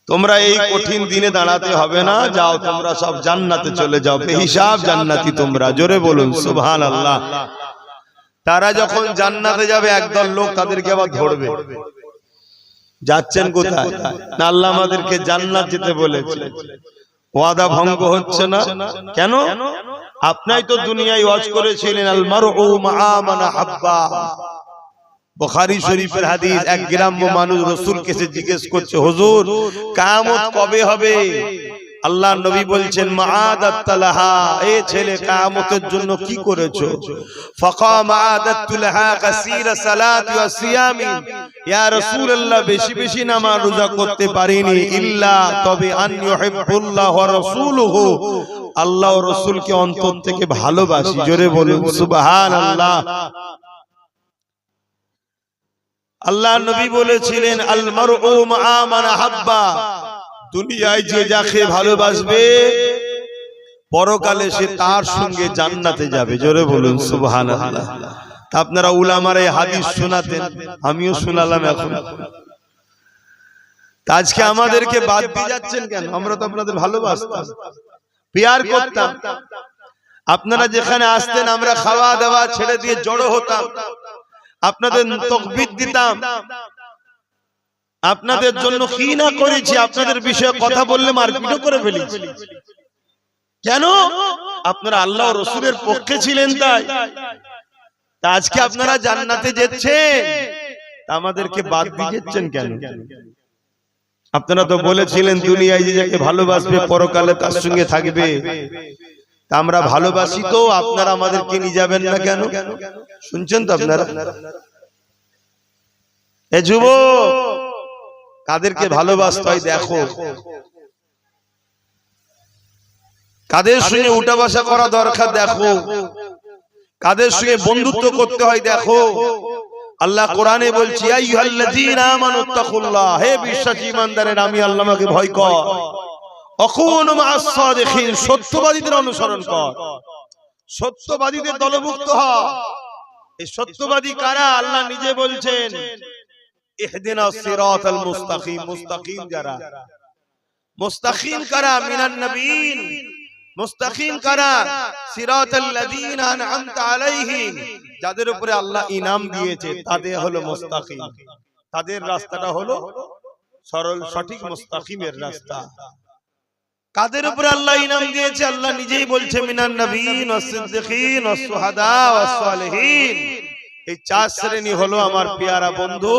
তোমরা এই কঠিন দিনে দাঁড়াতে হবে না, যাও তোমরা সব জান্নাতে চলে যাও, বেহিসাব জান্নাতি তোমরা। জোরে বলুন সুবহানাল্লাহ। তারা যখন জান্নাতে যাবে একদল লোক তাদেরকে আবার ধরবে, যাচ্ছেন কোথায় না, আল্লাহ আমাদেরকে জান্নাত যেতে বলেছে, ওয়াদা ভঙ্গ হচ্ছে না কেন? আপনি তো দুনিয়ায় ওয়াজ করেছিলেন আল মারউ মা মান হাব্বা। বুখারী শরীফের হাদিস, এক গ্রাম্য মানুষ রাসূলকে এসে জিজ্ঞেস করছে, হুজুর কিয়ামত কবে হবে? আল্লাহর নবী বলছেন মাআদাতলাহা, এ ছেলে কিয়ামতের জন্য কি করেছো? ফাকা মাআদাতুলাহা কাসীরা সালাতি ওয়া সিয়ামি। ইয়া রাসূলুল্লাহ বেশি বেশি নামাজ রোজা করতে পারিনি, ইল্লা তবে আন ইউহিব্বুল্লাহ ওয়া রাসূলুহু, আল্লাহ ও রাসূলকে অন্তর থেকে ভালোবাসি। জোরে বলুন সুবহানাল্লাহ। আল্লাহ নবী বলেছিলেন আল মারউ মা মান হাব্বা, দুনিয়ায় যে যাকে ভালোবাসবে পরকালে সে তার সঙ্গে জান্নাতে যাবে। জোরে বলুন সুবহানাল্লাহ। আপনারা উলামারা এই হাদিস শোনাতেন, আমিও শোনালাম এখন। আজকে আমাদেরকে বাদ দিয়ে যাচ্ছেন কেন? আমরা তো আপনাদের ভালোবাসতাম, প্যার করতাম। আপনারা যেখানে আসতেন আমরা খাওয়া দাওয়া ছেড়ে দিয়ে জড়ো হতাম, আপনাদের তাকবীর দিতাম, আপনাদের জন্য কি না করেছি, আপনাদের বিষয়ে কথা বললে মারপিটও করে ফেলেছি। কেন? আপনারা আল্লাহ ও রাসূলের পক্ষে ছিলেন তাই। আজকে আপনারা জান্নাতে যাচ্ছেন, আমাদেরকে বাদ দিয়ে যাচ্ছেন কেন? আপনারা তো বলেছিলেন দুনিয়ায় যে যাকে ভালোবাসবে পরকালে তার সঙ্গে থাকবে। আমরা ভালোবাসি তো, আপনারা আমাদেরকে নিয়ে যাবেন না কেন? শুনছেন তো আপনারা? এ যুবক, কাদেরকে ভালোবাসতে হয় দেখো। কাদের সঙ্গে উঠা বসা করা দরকার দেখো, কাদের সঙ্গে বন্ধুত্ব করতে হয় দেখো। আল্লাহ কোরআনে বলছি আইয়ুহাল্লাযীনা আমানুত্তাকুল্লাহ, হে বিশ্বাসী ঈমানদারেরা আমি আল্লাহকে ভয় কর। অকুনু মা'আস সাদিকিন, সত্যবাদীদের অনুসরণ কর, সত্যবাদীদের দলভুক্ত হ। এই সত্যবাদী কারা? আল্লাহ নিজে বলছেন ইহদিনাস সিরাতাল মুস্তাকিম, মুস্তাকিম যারা, মুস্তাকিম কারা? মিনান নবীন, মুস্তাকিম কারা? সিরাতাল লাযীনা আন'আমতা আলাইহিম, যাদের উপরে আল্লাহ ইনাম দিয়েছে তাদের হলো মুস্তাকিম, তাদের রাস্তাটা হলো সরল সঠিক মুস্তাকিমের রাস্তা। কাদের উপরে আল্লাহ ইনাম দিয়েছে? আল্লাহ নিজেই বলছে মিনান নবীন ওয়াস সিদ্দিকিন ওয়াস শুহাদা ওয়াস সালিহিন। এই চার শ্রেণী হলো আমার পেয়ারা বন্ধু,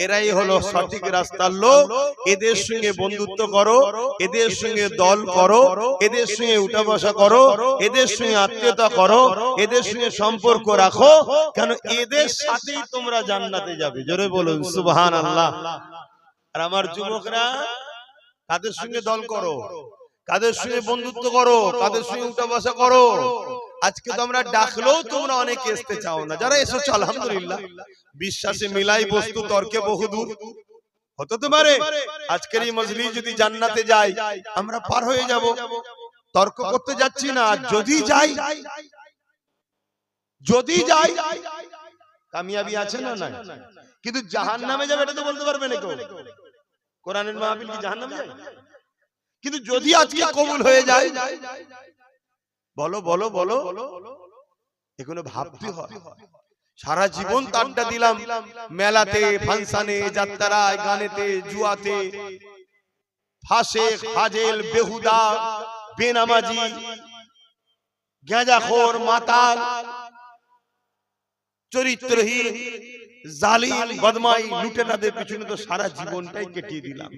এরাই হলো সঠিক রাস্তার লোক। এদের সঙ্গে বন্ধুত্ব করো, এদের সঙ্গে দল করো, এদের সঙ্গে উঠা বসা করো, এদের সঙ্গে আত্মীয়তা করো, এদের সঙ্গে সম্পর্ক রাখো, কেন এদের সাথেই তোমরা জান্নাতে যাবে। জোরে বলুন সুবহানাল্লাহ। আর আমার যুবকরা, কাদের সঙ্গে দল করো, কাদের সঙ্গে বন্ধুত্ব করো, কাদের সঙ্গে উঠা বসা করো। আজকে তো আমরা ডাকলেও তোমরা অনেকে আসতে চাও না, যারা এসেছো আলহামদুলিল্লাহ, বিশ্বাসে মিলাই বস্তু তর্কে বহুদূর। হতে তো পারে আজকের এই মজলিস যদি জান্নাতে যায় আমরা পার হয়ে যাব, তর্ক করতে যাচ্ছি না। যদি যাই, যদি যাই কামিয়াবি আছে না নাই, কিন্তু জাহান্নামে যাবে এটা তো বলতে পারবে না কেউ। কোরআনের মাহফিল কি জাহান্নামে যায়? কিন্তু যদি আজকে কবুল হয়ে যায়, বলো বলো বলো, এগুলো ভাবতে হয়। সারা জীবন তাড্ডা দিলাম মেলাতে, ফাংশনে, যাত্রায়, গানেতে, জুয়াতে, ফাসেক, ফাজেল, বেহুদা, বেনামাজি, গাঁজাখোর, মাতাল, চরিত্রহীন, জালিম, বদমাই, লুটেরাদের পিছনে তো সারা জীবনটাই কেটিয়ে দিলাম।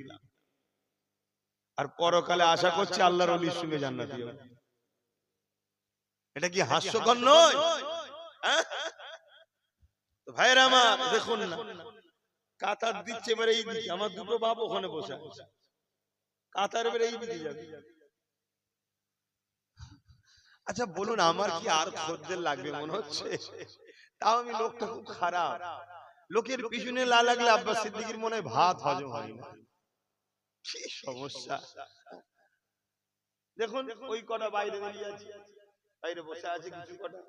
আর পরকালে আশা করছি আল্লাহর ওলির সঙ্গে জান্নাতি হবে। এটা কি হাস্যকর নয়? ভাইরা আমার দেখুন না, কাতার দিচ্ছে এবারে এই দিকে, আমার দুটো বাপ ওখানে বসে আছে, কাতার এবারে এই দিকে যাবে। আচ্ছা বলুন, আমার কি আর খদ্দের লাগবে মনে হচ্ছে? তাও আমি লোকটা খুব খারাপ, লোকের পিছনে লা লাগলে আব্বাস সিদ্দিকীর মনে হয় ভাত হজম হয় না। কি সমস্যা! দেখুন ওই কটা বাইরে দাঁড়িয়ে আছে, বাইরে বসে আছে কিছু কটা।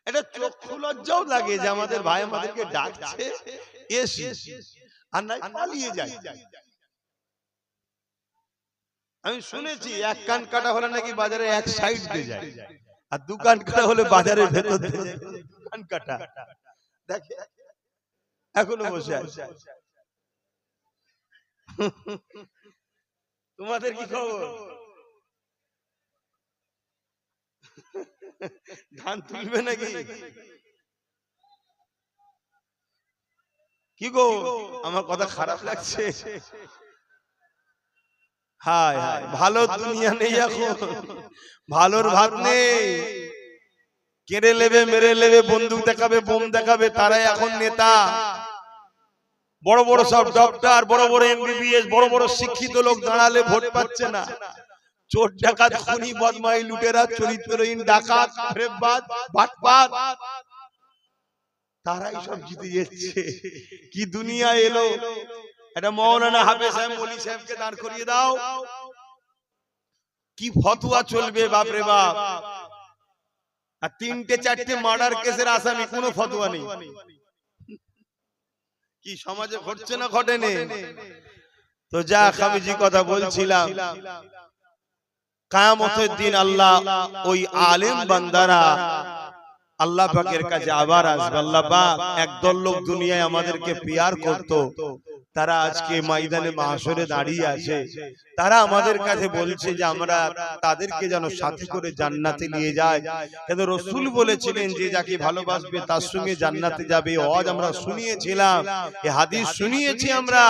এটা চক্ষু লজ্জাও লাগে যে আমাদের ভাই আমাদেরকে ডাকছে, এসি আর নাই পালিয়ে যায়। আমি শুনেছি এক কান কাটা হলে নাকি বাজারে এক সাইড দিয়ে যায়, আর দু কান কাটা হলে বাজারের ভেতর দিয়ে কান কাটা। দেখে এখনো বসে আছে। তোমাদের কি খবর? ধান তুলবে নাকি? কি গো, আমার কথা খারাপ লাগছে? হায় হায়, ভালো দুনিয়া নেই এখন, ভালোর ভাত নেই। কেড়ে নেবে, মেরে নেবে, বন্দুক দেখাবে, বোম দেখাবে, তারাই এখন নেতা। বড় বড় সব ডক্টর, বড় বড় এমবিবিএস, বড় বড় শিক্ষিত লোক দাঁড়ালে ভোট পাচ্ছে না। চোর ডাকাত, খুনি, বদমাই, লুটেরা, চরিত্রহীন, ডাকাত, ফেরেববাজ, বাটপার, তারাই সব জিতে যাচ্ছে। কি দুনিয়া এলো! এটা মাওলানা হাফেজ সাহেব, মৌলী সাহেবকে দাঁড় করিয়ে দাও, কি ফতোয়া চলবে বাপরে বাপ। আর তিনটে চারটে মার্ডার কেসের আসামি, কোনো ফতোয়া নেই। কি সমাজে ঘটছে না ঘটেনি? তো যা আমি যে কথা বলছিলাম, কিয়ামতের দিন আল্লাহ ওই আলেম বান্দারা আল্লাহ পাকের কাছে আবার আসবে। আল্লাহ পাক একদল লোক দুনিয়ায় আমাদেরকে পিয়ার করত, তারা আজকে ময়দানে মাহশরে দাঁড়িয়ে আছে। তারা আমাদের কাছে বলছে যে আমরা তাদেরকে যেন সাথী করে জান্নাতে নিয়ে যায়। কিন্তু রাসূল বলেছিলেন যে যাকে ভালোবাসবে তার সঙ্গে জান্নাতে যাবে। আজ আমরা শুনিয়েছিলাম, এই হাদিস শুনিয়েছি আমরা।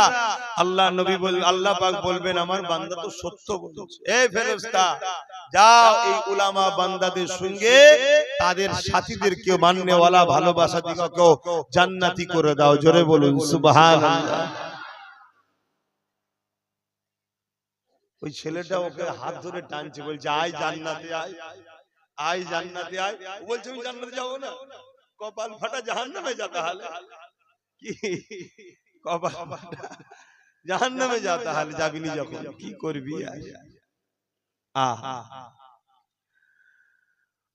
আল্লাহ নবী আল্লাহ পাক বলবেন আমার বান্দা তো সত্য বলছে। এই ফেরেশতা যাও এই উলামা বান্দাদের সঙ্গে তাদের সাথীদেরকে মাননেওয়ালা ভালোবাসা দিগকে জান্নাতি করে দাও। জোরে বলুন সুবহানাল্লাহ। ওই ছেলেটা ওকে হাত ধরে টানছে, বলছে আয় জান্নাতে আয়, আয় জান্নাতে আয়। ও বলছে আমি জান্নাতে যাবো না, কপাল ফাটা জাহান্নামে যা, তাহলে কি কপাল ফাটা জাহান্নামে যা, তাহলে যাবিনি যখন কি করবি।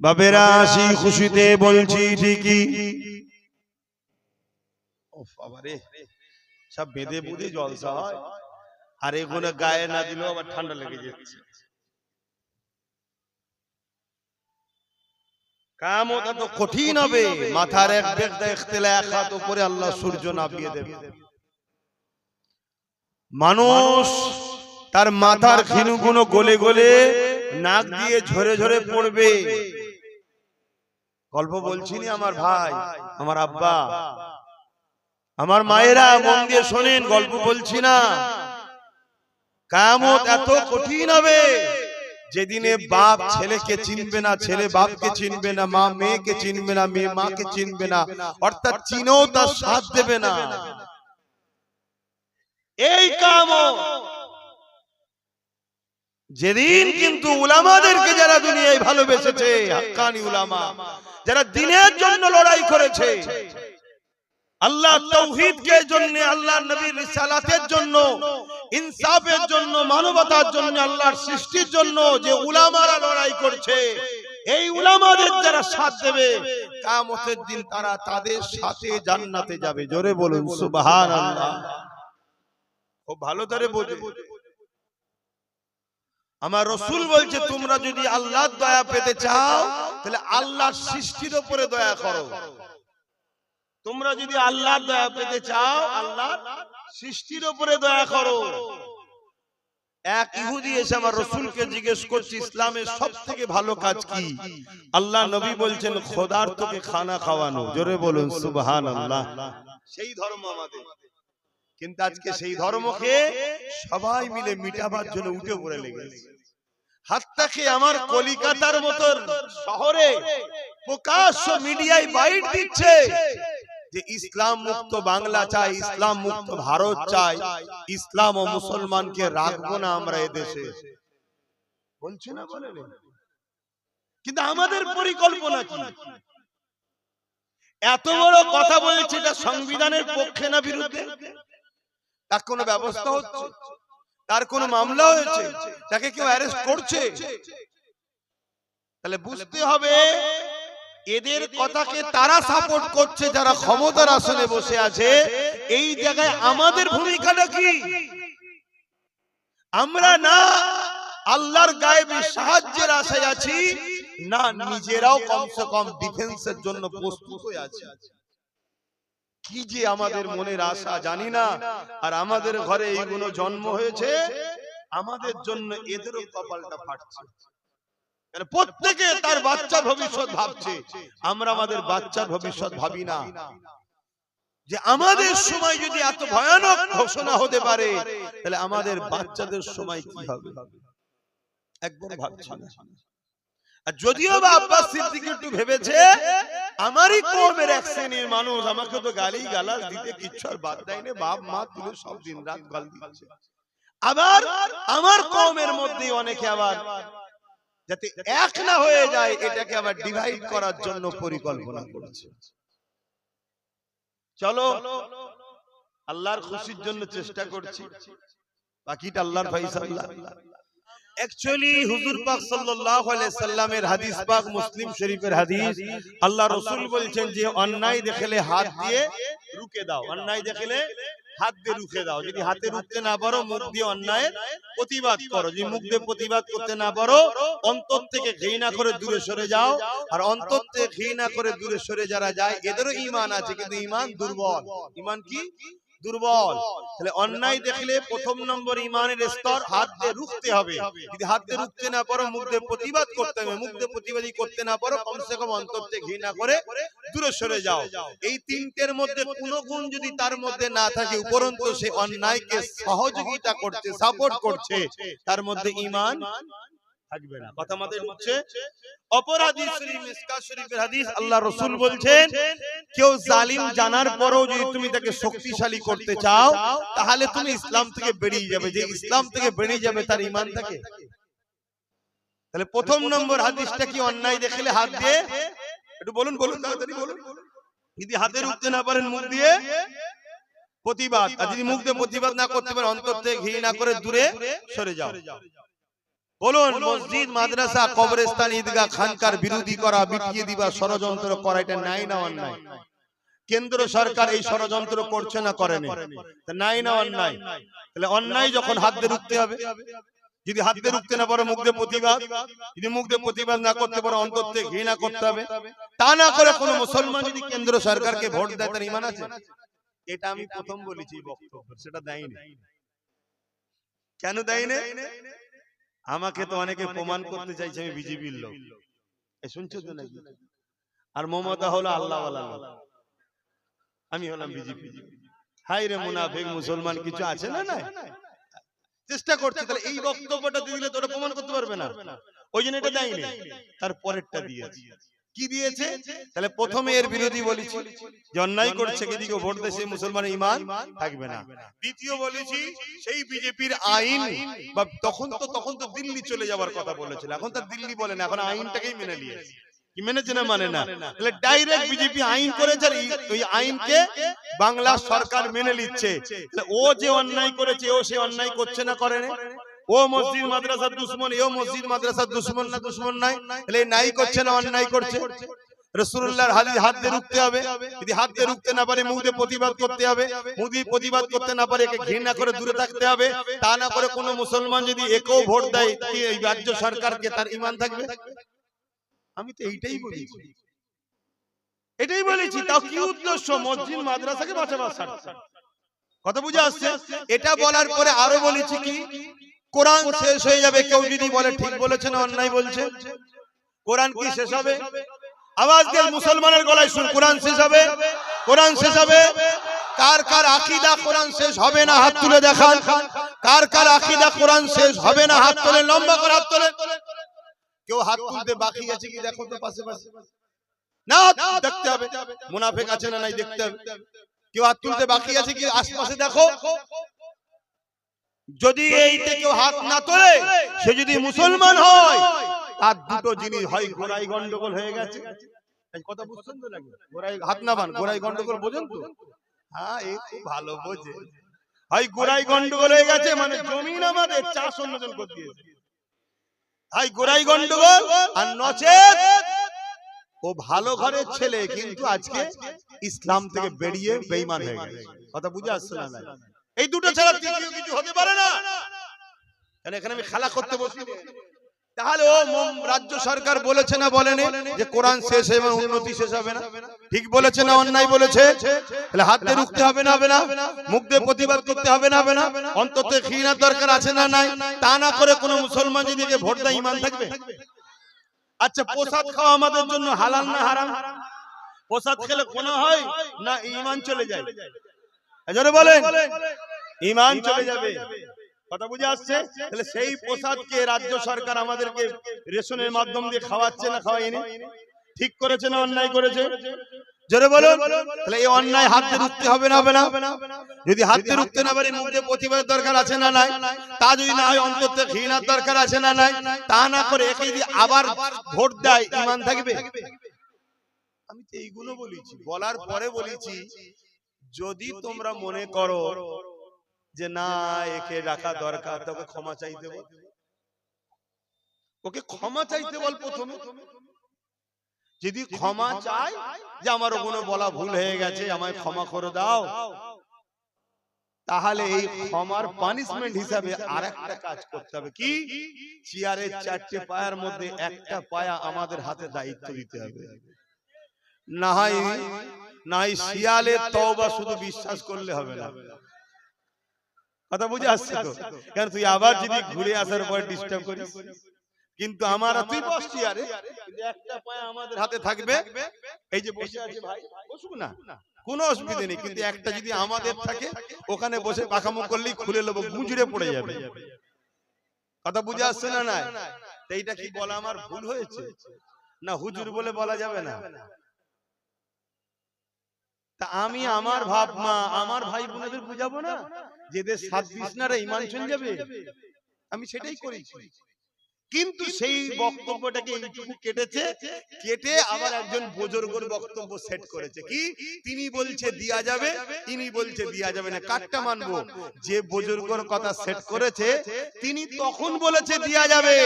বাবেরা আসি খুশিতে বলছি ঠিকই, ও বাবারে সব বেঁধে বুঝে জলসা হয়, আর এগুলো গায়ে না দিলেও আবার ঠান্ডা লেগে যাচ্ছে। কিয়ামত তো কঠিন হবে, মাথার এক বেগ দেখতেলে এক হাত উপরে আল্লাহ সূর্য নামিয়ে দেবে। মানুষ তার মাথার খিনুগুলো গলে গলে নাক দিয়ে ঝরে ঝরে পড়বে। গল্প বলছিনি আমার ভাই, আমার আব্বা, আমার মায়েরা, মন দিয়ে শোনেন, গল্প বলছি না। কিয়ামত এত কঠিন হবে যেদিনে বাপ ছেলেকে চিনবে না, ছেলে বাপকে চিনবে না, মা মেয়েকে চিনবে না, মেয়ে মাকে চিনবে না, অর্থাৎ চিনেও তার সাথ দেবে না। এই কিয়ামত যেদিন কিন্তু উলামাদেরকে যারা দুনিয়ায় ভালোবেসেছে, হাক্কানি উলামা যারা দ্বীনের জন্য লড়াই করেছে, আল্লাহ তাওহীদের জন্য, আল্লাহর নবীর রিসালাতের জন্য, ইনসাফের জন্য, মানবতার জন্য, আল্লাহর সৃষ্টির জন্য যে উলামারা লড়াই করছে, এই উলামাদের যারা সাথ দেবে কিয়ামতের দিন তারা তাদের সাথে জান্নাতে যাবে। জোরে বলুন সুবহানাল্লাহ। খুব ভালো করে বোঝো, আমার রাসূল বলছে তোমরা যদি আল্লাহর দয়া পেতে চাও তাহলে আল্লাহর সৃষ্টির উপরে দয়া করো। তোমরা যদি আল্লাহর দয়া পেতে চাও আল্লাহর সৃষ্টির উপরে দয়া করো। এক ইহুদি এসে আমার রাসূলকে জিজ্ঞেস করছে ইসলামের সবথেকে ভালো কাজ কি? আল্লাহ নবী বলছেন খোদার্থকে খানা খাওয়ানো। জোরে বলুন সুবহানাল্লাহ। সেই ধর্ম আমাদের, কিন্তু আজকে সেই ধর্মকে সবাই মিলে মিটাবার জন্য উঠে পড়ে লেগেছে। হাত্তাকে আমার কলিকাতার মতো শহরে প্রকাশ্য মিডিয়ায় বাইট দিচ্ছে যে ইসলাম মুক্ত বাংলা চাই, ইসলাম মুক্ত ভারত চাই, ইসলাম ও মুসলমানকে রাখবো না আমরা এদেশে। বলছে না, বলে না, কিন্তু আমাদের পরিকল্পনা কি? এত বড় কথা বলছে, এটা সংবিধানের পক্ষে না বিরুদ্ধে? তার কোনো ব্যবস্থা হচ্ছে? তার কোনো মামলা হয়েছে? তাকে কেউ অ্যারেস্ট করছে? তাহলে বুঝতে হবে এদের কথাকে তারা সাপোর্ট করছে যারা ক্ষমতার আসনে বসে আছে। এই জায়গায় আমাদের ভূমিকাটা কি? আমরা না আল্লাহর গায়েবী সাহায্যের আশায় আছি, না নিজেরাও কমসে কম ডিফেন্সের জন্য প্রস্তুত হয়ে আছি। কি যে আমাদের মনের আশা জানি না। আর আমাদের ঘরে এইগুলো জন্ম হয়েছে, আমাদের জন্য এদেরও কপালটা ফাটছে। প্রত্যেকে তার বাচ্চার ভবিষ্যৎ ভাবছে, আমরা আমাদের বাচ্চার ভবিষ্যৎ ভাবি না। যে আমাদের সময় যদি এত ভয়ানক ঘোষণা হতে পারে তাহলে আমাদের বাচ্চাদের সময় কি হবে একবার ভাবছি না। আর যদিও বা আব্বাস সিদ্দিক একটু ভেবেছে, আমারই কওমের এক শ্রেণীর মানুষ আমাকে তো গালি গালাজ দিতে কিচ্ছু আর বাদ দেয়নি, বাপ মা তুলে সব দিন রাত গাল দিচ্ছে। আবার আমার কওমের মধ্যে অনেকে আবার যাতে এক না হয়ে যায় এটাকে আবার ডিভাইড করার জন্য পরিকল্পনা করছে। চলো আল্লাহর খুশির জন্য চেষ্টা করছি, বাকিটা আল্লাহর ফয়সালা। অ্যাকচুয়ালি হুজুর পাক সাল্লাল্লাহু আলাইহি সাল্লামের হাদিস পাক মুসলিম শরীফের হাদিস, আল্লাহ রাসূল বলেছেন যে অন্যায় দেখলে হাত দিয়ে রুখে দাও, অন্যায় দেখলে হাত দিয়ে রুখে দাও। যদি হাতে রুখতে না পারো মুখ দিয়ে অন্যায় প্রতিবাদ করো। যদি মুখ দিয়ে প্রতিবাদ করতে না পারো অন্তর থেকে ঘৃণা করে দূরে সরে যাও। আর অন্তর থেকে ঘৃণা করে দূরে সরে যারা যায় এদেরও ঈমান আছে, কিন্তু ঈমান দুর্বল। ঈমান কি? দুর্বল। তাহলে অন্যায় দেখলে প্রথম নম্বর ঈমানের স্তর হাত দিয়ে রুখতে হবে। যদি হাত দিয়ে রুখতে না পারো মুখ দিয়ে প্রতিবাদ করতে হবে। মুখ দিয়ে প্রতিবাদী করতে না পারো কমসে কম অন্তর থেকে ঘৃণা করে দূরে সরে যাও। এই তিনটের মধ্যে কোনো গুণ যদি তার মধ্যে না থাকে, উপরন্তু সে অন্যায়কে সহযোগিতা করছে, সাপোর্ট করছে, তার মধ্যে ঈমান থাকবে না। কথা মাথায় ঢুকছে? অপর হাদিস শরীফ মিসকাত শরীফের হাদিস, আল্লাহ রাসূল বলছেন কেউ জালিম জানার পরেও যদি তুমি তাকে শক্তিশালী করতে চাও তাহলে তুমি ইসলাম থেকে বেরিয়ে যাবে। যে ইসলাম থেকে বেরিয়ে যাবে তার ঈমান থাকে। তাহলে প্রথম নম্বর হাদিসটা কি, অন্যায় দেখলে হাত দিয়ে একটু বলুন তাড়াতাড়ি বলুন। যদি হাতে রুখতে না পারেন মুখ দিয়ে প্রতিবাদ, আর যদি মুখ দিয়ে প্রতিবাদ না করতে পারেন অন্তর থেকে ঘৃণা করে দূরে সরে যাও। বলুন, মসজিদ মাদ্রাসা কবরস্থান ঈদগাহ খানকার বিরোধী করা, মিটিয়ে দিবা, ষড়যন্ত্র করা, এটা নাই না অন্যায়? কেন্দ্র সরকার এই ষড়যন্ত্র করছে না করেনি? নাই না অন্যায়? তাহলে অন্যায় যখন হাত দিয়ে রুখতে হবে। যদি হাত দিয়ে রুখতে না পারো মুখ দিয়ে প্রতিবাদ, যদি মুখ দিয়ে প্রতিবাদ না করতে পারো অন্তর থেকে ঘৃণা করতে হবে। তা না করে কোন মুসলমান যদি কেন্দ্র সরকারকে ভোট দেয় তার ঈমান আছে? এটা আমি প্রথম বলেছি বক্তব্য, সেটা দেয়নি। কেন দেয়নি? আমাকে তো অনেকে প্রমাণ করতে চাইছে আমি বিজেপির লোক, শুনছো তো নাকি? আর মমতা হলো আল্লাহওয়ালা লোক, আমি হলাম বিজেপি। হাই রে মুনাফিক মুসলমান কিছু আছে না? না, চেষ্টা করছে। তাহলে এই বক্তব্যটা দিলে তোরা প্রমাণ করতে পারবে না, ওই জন্য এটা দেয়নি। তার পরেরটা দিয়েছে। কি দিয়েছে? তাহলে প্রথমে এর বিরোধী বলেছি যে অন্যায় করছে, এদিকে ভোট দেয় সেই মুসলমানের ঈমান থাকবে না। দ্বিতীয় বলেছি সেই বিজেপির আইন, বা তখন তো দিল্লি চলে যাওয়ার কথা বলেছিল, এখন তো দিল্লি বলে না, এখন আইনটাকেই মেনে নিয়েছে। কি মেনেছে না মানে না? তাহলে ডাইরেক্ট বিজেপি আইন করেছে, ওই আইনকে বাংলা সরকার মেনে নিচ্ছে। ও যে অন্যায় করেছে ও সে অন্যায় করছে না করে না? ও মসজিদ মাদ্রাসার দুশমন, এও মসজিদ মাদ্রাসার দুশমন না? দুশমন নাই? তাহলে নাই করছে না অন্যায় করছে? রাসূলুল্লাহর হাদিস হাত দিয়ে রুখতে হবে, যদি হাত দিয়ে রুখতে না পারে মুখ দিয়ে প্রতিবাদ করতে হবে, মুখ দিয়ে প্রতিবাদ করতে না পারে একে ঘৃণা করে দূরে থাকতে হবে। তা না করে কোন মুসলমান যদি একেও ভোট দেয় এই রাজ্য সরকারকে, তার ঈমান থাকবে? আমি তো এইটাই বলেছি, এটাই বলেছি। তাও কি উদ্দেশ্য? মসজিদ মাদ্রাসাকে বাঁচাবার স্বার্থে। কথা বুঝে আসছে? এটা বলার পরে আরো বলেছি কি, কোরআন শেষ হয়ে যাবে কেউ যদি বলে ঠিক বলেছে না অন্যায় বলছে। কোরআন কি শেষ হবে? আওয়াজ দিয়ে মুসলমানের গলায় শুন, কোরআন শেষ হবে? কোরআন শেষ হবে? কার কার আকীদা কোরআন শেষ হবে না হাত তুলে দেখান। কার কার আকীদা কোরআন শেষ হবে না হাত তুলে, লম্বা করে হাত তুলে। কেউ হাত তুলতে বাকি আছে কি দেখো তো পাশে পাশে, না দেখতে হবে মুনাফিক আছে না নাই দেখতে হবে। কেউ হাত তুলতে বাকি আছে কি আশপাশে দেখো। যদি এইতে কেউ হাত না তোলে সে যদি মুসলমান হয়, তার দুটো জিনিস হয়, গোড়াই গন্ডগোল হয়ে গেছে। কথা বুঝছেন তো নাকি? গোড়াই হাত না বান, গোড়াই গন্ডগোল বোঝেন তো? হ্যাঁ, এই খুব ভালো বোঝে। হয় গোড়াই গন্ডগোল হয়ে গেছে মানে জমিন আমাদের, চাষ অন্যজন করে দিয়েছে। হয় গোড়াই গন্ডগোল, আর নচেত ও ভালো ঘরের ছেলে কিন্তু আজকে ইসলাম থেকে বেরিয়ে বেঈমান হয়ে গেছে। কথা বুঝে আসছে না? এই দুটো ছাড়া তৃতীয় কিছু হতে পারে না। এখানে আমি খেলা করতে বসি। তাহলে ও রাজ্য সরকার বলেছে না বলেনি যে কোরআন শেষ হবে উন্নতি শেষ হবে না? ঠিক বলেছে না অন্যায় বলেছে? তাহলে হাত দিয়ে রুখতে হবে না হবে না? মুখ দিয়ে প্রতিবাদ করতে হবে না হবে না? অন্তত ঘৃণার দরকার আছে না নাই? তা না করে কোন মুসলমান যদি ভোট দেয় ঈমান থাকবে? আচ্ছা, প্রসাদ খাওয়া আমাদের জন্য হালাল না হারাম? প্রসাদ খেলে গুনাহ হয় না ঈমান চলে যায়? এজন্য বলেন ঈমান চলে যাবে। কথা বুঝে আসছে? তাহলে সেই প্রসাদকে রাজ্য সরকার আমাদেরকে রেশনের মাধ্যম দিয়ে খাওয়াচ্ছে না খাওয়ায়নি? ঠিক করেছে না অন্যায় করেছে? জোরে বলো। তাহলে এই অন্যায় হাত দিয়ে রুখতে হবে না হবে না? যদি হাত দিয়ে রুখতে না পারে মুখ দিয়ে প্রতিবাদের দরকার আছে না নাই? তা যদি না হয় অন্তত ঘৃণার দরকার আছে না নাই? তা না করে একে যদি আবার ভোট দেয় ঈমান থাকবে? আমি তো এইগুলো বলেছি, বলার পরে বলেছি যদি তোমরা মনে করো যে না একে রাখা দরকার, তোকে ক্ষমা চাইতে বল, ওকে ক্ষমা চাইতে বল প্রথমে। যদি ক্ষমা চাই যে আমার কোনো বলা ভুল হয়ে গেছে আমায় ক্ষমা করে দাও, তাহলে এই ক্ষমার পানিশমেন্ট হিসাবে আরেকটা কাজ করতে হবে। কি? চেয়ারের চারটে পায়ার মধ্যে একটা পায়া আমাদের হাতে দায়িত্ব দিতে হবে। না হয় শিয়ালের তওবা শুধু বিশ্বাস করলে হবে না। কথা বুঝে আসছে তো? কারণ তুই আবার যদি ঘুরে আসার পর ডিস্টার্ব করিস, কিন্তু আমরা তুই বসছি আরে একটা পায়া আমাদের হাতে থাকবে। এই যে বসে আছে ভাই, বসুক না, কোনো অসুবিধা নেই, কিন্তু একটা যদি আমাদের থাকে ওখানে বসে পাখামো করলেই খুলে নেবো, গুঁজরে পড়ে যাবে। কথা বুঝে আসছে না? না এইটা কি বলা আমার ভুল হয়েছে না হুজুর বলে বলা যাবে না? তা আমি আমার বাপ মা আমার ভাই বোনেদের বুঝাবো না যেদের সাত বিছনারে ঈমান চলে যাবে? আমি সেটাই করেছি। কিন্তু সেই বক্তব্যটাকে এইটুকু কেটেছে, কেটে আবার একজন বুজুর্গের বক্তব্য সেট করেছে কি তিনি বলছে দিয়া যাবে, ইনি বলছে দিয়া যাবে না। কাটটা মানবো? যে বুজুর্গের কথা সেট করেছে তিনি তখন বলেছে দিয়া যাবে,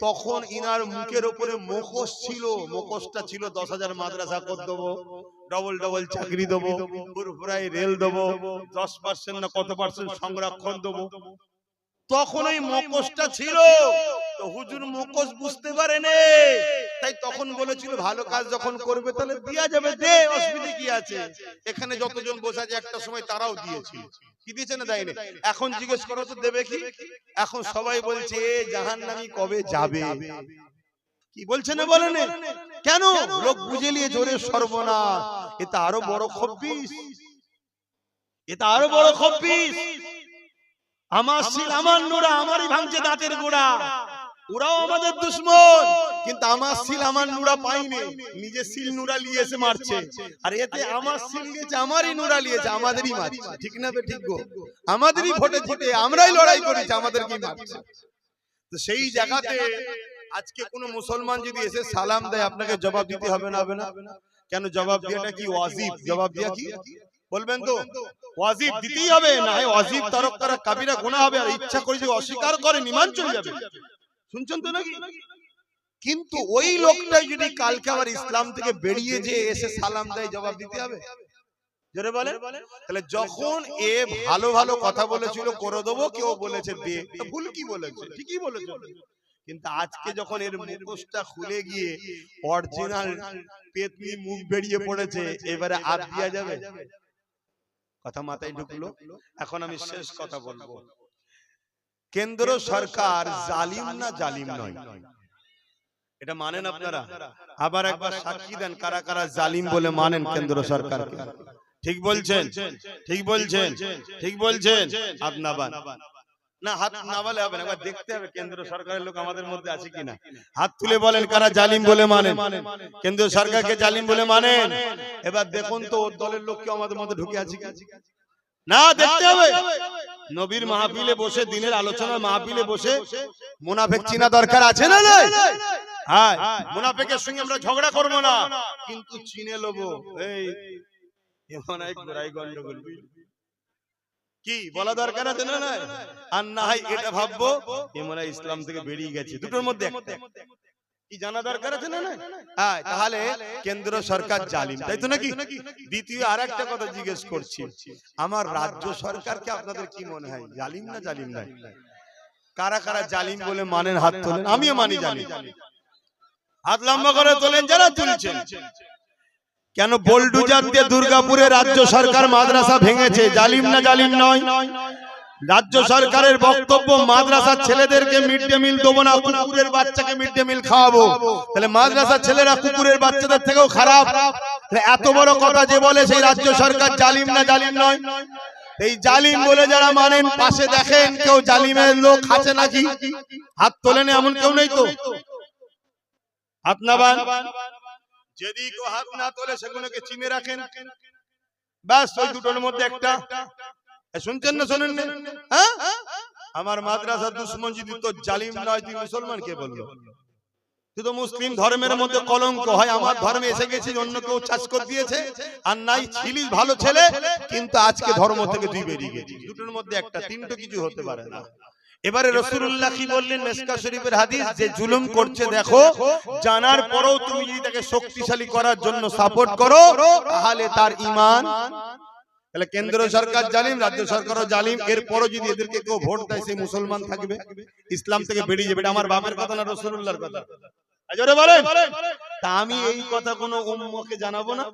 তখন ইনার মুখের উপরে মুখোশ ছিল, মুখোশটা ছিল 10,000 মাদ্রাসা করে দেবো, ডবল ডবল চাকরি দেবো, পুরোপুরাই রেল দেবো, 10% না কত পার্সেন্ট সংরক্ষণ দেবো। তখন ওই মুখোশটা ছিল, তো হুজুর মুখোশ বুঝতে পারেনি, তাই তখন বলেছিল ভালো কাজ যখন করবে তাহলে দিয়া যাবে, দে, অসুবিধা কি আছে? এখানে যতজন বসে আছে একটা সময় তারাও দিয়েছিল, কি দিয়েছে না দেয়নি? এখন জিজ্ঞেস করো তো দেবে কি? এখন সবাই বলছে জাহান্নামী কবে যাবে, কি বলছে না বলেন? কেন? লোক বুঝে নিয়ে জোরে সর্বনাশ, এটা আরো বড় খব্বিস, এটা আরো বড় খব্বিস। আমার সিল আমার নুরা আমারই ভাঙছে দাঁতের গোড়া, ওরাও আমাদের দুশ্মন, কিন্তু আমার সিল আমার নুরা পাইনি, নিজে সিল নুরা নিয়ে এসে মারছে। আর এতে আমার সিল গেছে আমারই নুরা নিয়েছে, আমাদেরই মারছে। ঠিক না বে ঠিক গো? আমাদেরই ভোটে জিতে আমরাই লড়াই করেছি, আমাদেরকেই মারছে। তো সেই জায়গাতে আজকে কোন মুসলমান যদি এসে সালাম দেয় আপনাকে জবাব দিতে হবে না? হবে না? কেন জবাব দেওয়াটা কি ওয়াজিব? জবাব দেওয়া কি বলবেন তো ওয়াজিব দিতেই হবে, না হয় ওয়াজিব তরক করা কাবিরা গুনাহ হবে, আর ইচ্ছা করে যদি অস্বীকার করে ঈমান চলে যাবে। শুনছেন তো নাকি? কিন্তু ওই লোকটাই যদি কালকে আবার ইসলাম থেকে বেরিয়ে যে এসে সালাম দেয় জবাব দিতে হবে? জোরে বলেন। তাহলে যখন এ ভালো ভালো কথা বলেছিল করে দেবো, কেউ বলেছে দে, ভুল কি বলেছে? ঠিকই বলেছে। কিন্তু আজকে যখন এর মুখোশটা খুলে গিয়ে অরিজিনাল পেতনি মুখ বেরিয়ে পড়েছে, এবারে আর দিয়া যাবে? কথা মাথায় ঢুকলো? এখন আমি শেষ কথা বলবো। কেন্দ্র সরকার জালিম না জালিম নয়, এটা মানেন আপনারা? আবার একবার সাক্ষী দেন কারা কারা জালিম বলে মানেন কেন্দ্র সরকারকে। ঠিক বলছেন? ঠিক বলছেন? ঠিক বলছেন? হাত নাবান না, হাত নাবালে হবে না, একবার দেখতে হবে কেন্দ্র সরকারের লোক আমাদের মধ্যে আছে কিনা। হাত তুলে বলেন কারা জালিম বলে মানেন, কেন্দ্র সরকারকে জালিম বলে মানেন। এবার দেখুন তো ওর দলের লোক কি আমাদের মধ্যে ঢুকে আছে কি না, দেখতে হবে। নবীর মাহফিলে বসে, দিনের আলোচনার মাহফিলে বসে মুনাফিক চিনা দরকার আছে না? হ্যাঁ, মুনাফিকের সঙ্গে আমরা ঝগড়া করব না, কিন্তু চিনে লব এই এমন এক গোড়াই গন্ডগোল কি বলা দরকার আছে না? আর না হয় এটা ভাববো এমন ইসলাম থেকে বেরিয়ে গেছে, দুটোর মধ্যে একটা কি জানা দরকার আছে না? হ্যাঁ, তাহলে কেন্দ্র সরকার জালিম, তাই তো নাকি? দ্বিতীয় আর একটা কথা জিজ্ঞেস করছি, আমার রাজ্য সরকারকে আপনাদের কি মনে হয় জালিম না জালিম নয়? কারা কারা জালিম বলে মানেন হাত তোলেন। আমিও মানি জালিম, হাত লম্বা করে তোলেন যারা তুলছেন। কেন বোলডুজার দিয়ে দুর্গাপুরে রাজ্য সরকার মাদ্রাসা ভেঙেছে, জালিম না জালিম নয়? রাজ্য সরকারের বক্তব্য মাদ্রাসার ছেলেদেরকে মিড ডে মিল দেবো না, কুকুরের বাচ্চাকে মিড ডে মিল খাওয়াবো। তাহলে মাদ্রাসার ছেলেরা কুকুরের বাচ্চাদের থেকেও খারাপ। এত বড় কথা যে বলে সেই রাজ্য সরকার জালিম না জালিম নয়? এই জালিম বলে যারা মানেন পাশে দেখেন কেউ জালিমের লোক আছে নাকি? হাত তোলেন, এমন কেউ নেই তো? হাত নাবান। যদি কেউ হাত না তোলে সেগুলোকে চিনে রাখেন, ব্যাস ওই দুটোর মধ্যে একটা। শুনছেন না শোনেন না? হ্যাঁ, আমার মাদ্রাসা দুশ্মন যদি তো জালিম নয়, তুই মুসলমান কে বললো? তুই তো মুসলিম ধর্মের মধ্যে কলঙ্ক। হয় আমার ধর্মে এসে গেছিস, অন্য কেউ চাষ করে দিয়েছে, আর নাই ছিলিস ভালো ছেলে, কিন্তু আজকে ধর্ম থেকে তুই বেরিয়ে গেছিস। দুটোর মধ্যে একটা, তিনটা কিছু হতে পারে না। এবারে রাসূলুল্লাহ কি বললেন মিশকাত শরীফের হাদিস, যে জুলুম করছে দেখো, জানার পরেও তুমি যদি তাকে শক্তিশালী করার জন্য সাপোর্ট করো তাহলে তার ঈমান। তাহলে কেন্দ্র সরকার জালিম, রাজ্য সরকারও জালিম, এরপরও যদি এদেরকে কেউ ভোট দেয় সেই মুসলমান থাকবে, ইসলাম থেকে বেরিয়ে যাবে। এটা আমার বাপের কথা না, রাসূলুল্লাহর কথা। আজরে বলেন। তা আমি এই কথা কোনো উম্মকে জানাবো না,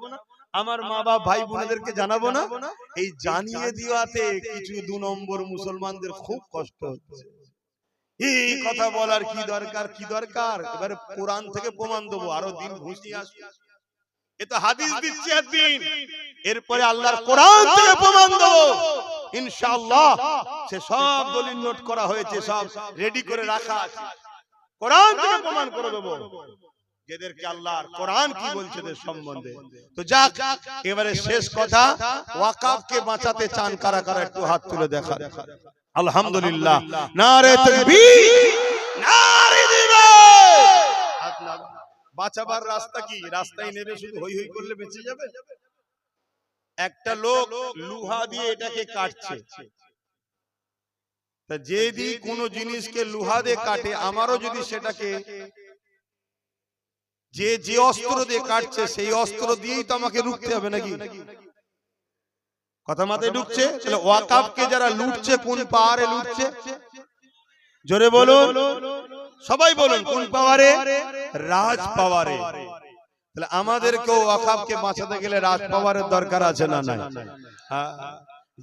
আমার মা বাপ ভাই বোনেদেরকে জানাবো না। এই জানিয়ে দিওয়াতে কিছু 2 নম্বর মুসলমানদের খুব কষ্ট হচ্ছে। এই কথা বলার কি দরকার? কি দরকার? এবারে কোরআন থেকে প্রমাণ দেবো, আরো দিন ঘুষিয়ে আসবে। এটা হাদিস দিচ্ছে একদিন, এরপরে আল্লাহর কোরআন থেকে প্রমাণ দেবো ইনশাআল্লাহ। সে সব দলিল নোট করা হয়েছে, সব রেডি করে রাখা আছে। কোরআন থেকে প্রমাণ করে দেবো এদেরকে আল্লাহর কোরআন কি বলছে এদের সম্বন্ধে। তো যাক, এবারে শেষ কথা, ওয়াকাফকে বাঁচাতে চান কারা কারা একটু হাত তুলে দেখা। আলহামদুলিল্লাহ, নারে তাকবীর, নারে জিহাদ। বাঁচাবার রাস্তা কি? রাস্তায় নেবে শুধু হই হই করলে বেঁচে যাবে? একটা লোক লোহা দিয়ে এটাকে কাটছে, তা যদি কোনো জিনিসকে লোহা দিয়ে কাটে, আমারও যদি সেটাকে যে অস্ত্র দিয়ে কাটছে সেই অস্ত্র দিয়েই তো আমাকে রুখতে হবে নাকি? কথা মাথায় ঢুকছে? তাহলে ওয়াকাফকে যারা লুটছে কোন পাওয়ারে লুটছে? জোরে বলুন, সবাই বলুন, কোন পাওয়ারে? রাজ পাওয়ারে। তাহলে আমাদেরকেও ওয়াকাফকে বাঁচাতে গেলে রাজ পাওয়ারের দরকার আছে না নাই?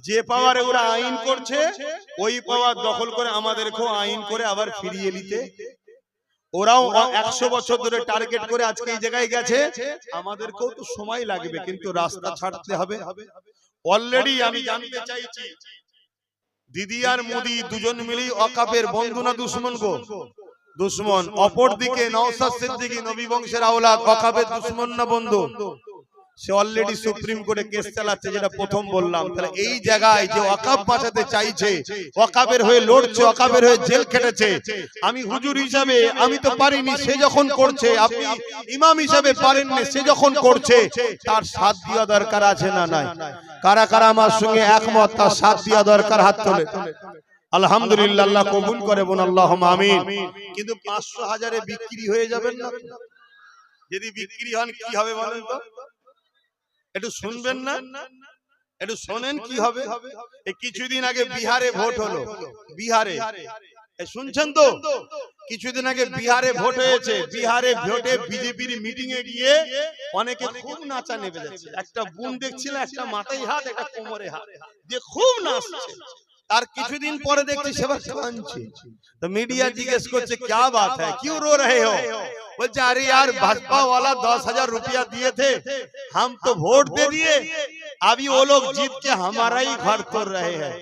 যে পাওয়ারে ওরা আইন করছে ওই পাওয়ার দখল করে আমাদেরকেও আইন করে আবার ফিরিয়ে নিতে। ওরাও 100 বছর ধরে টার্গেট করে আজকে এই জায়গায় গেছে, আমাদেরকেও তো সময় লাগবে, কিন্তু রাস্তা ছাড়তে হবে। অলরেডি আমি জানতে চাইছি, দিদি আর মোদি দুজন মিলেই ওয়াকাফের বন্ধু না দুশমন গো? দুশমন। অপরদিকে নওশাদ সিদ্দিকী নবী বংশের আওলাদ, ওয়াকাফের দুশমন না বন্ধু? সে অলরেডি সুপ্রিম কোর্টে কেস চালাচ্ছে, যেটা প্রথম বললাম। তাহলে এই জায়গায় যে ওয়াকাফ বাঁচাতে চাইছে, ওয়াকাফের হয়ে লড়ছে, ওয়াকাফের হয়ে জেল খেটেছে, আমি হুজুর হিসাবে আমি তো পারিনি, সে যখন করছে, আপনি ইমাম হিসাবে পারেননি, সে যখন করছে, তার সাথ দেওয়া দরকার আছে না নাই? কারা কারা আমার সঙ্গে একমত তার সাথ দেওয়া দরকার? হাত তোলে। আলহামদুলিল্লাহ, আল্লাহ কবুল করে, বোন আল্লাহুম্মা আমিন। কিন্তু 500,000-এ বিক্রি হয়ে যাবেন না? যদি বিক্রি হন কি হবে বলেন তো? একটু শুনবেন না? একটু শোনেন কি হবে। এই কিছুদিন আগে বিহারে ভোট হলো, বিহারে শুনছেন তো? কিছুদিন আগে বিহারে ভোট হয়েছে। বিহারে ভোটে বিজেপির মিটিং এ গিয়ে অনেকে খুব নাচা নেমে যাচ্ছে। একটা বোন দেখছিল, একটা মাথায় হাত, একটা কোমরে হাত দিয়ে খুব নাচছে। তার কিছুদিন পরে দেখছি সেবার কাঁদছে। তো মিডিয়া জিজ্ঞেস করছে, क्या बात है, क्यों रो रहे हो? बोलते अरे यार, भाजपा वाला 10,000 रुपया दिए थे, हम तो वोट दे दिए, अभी वो लोग जीत के हमारा ही घर तोड़ रहे हैं।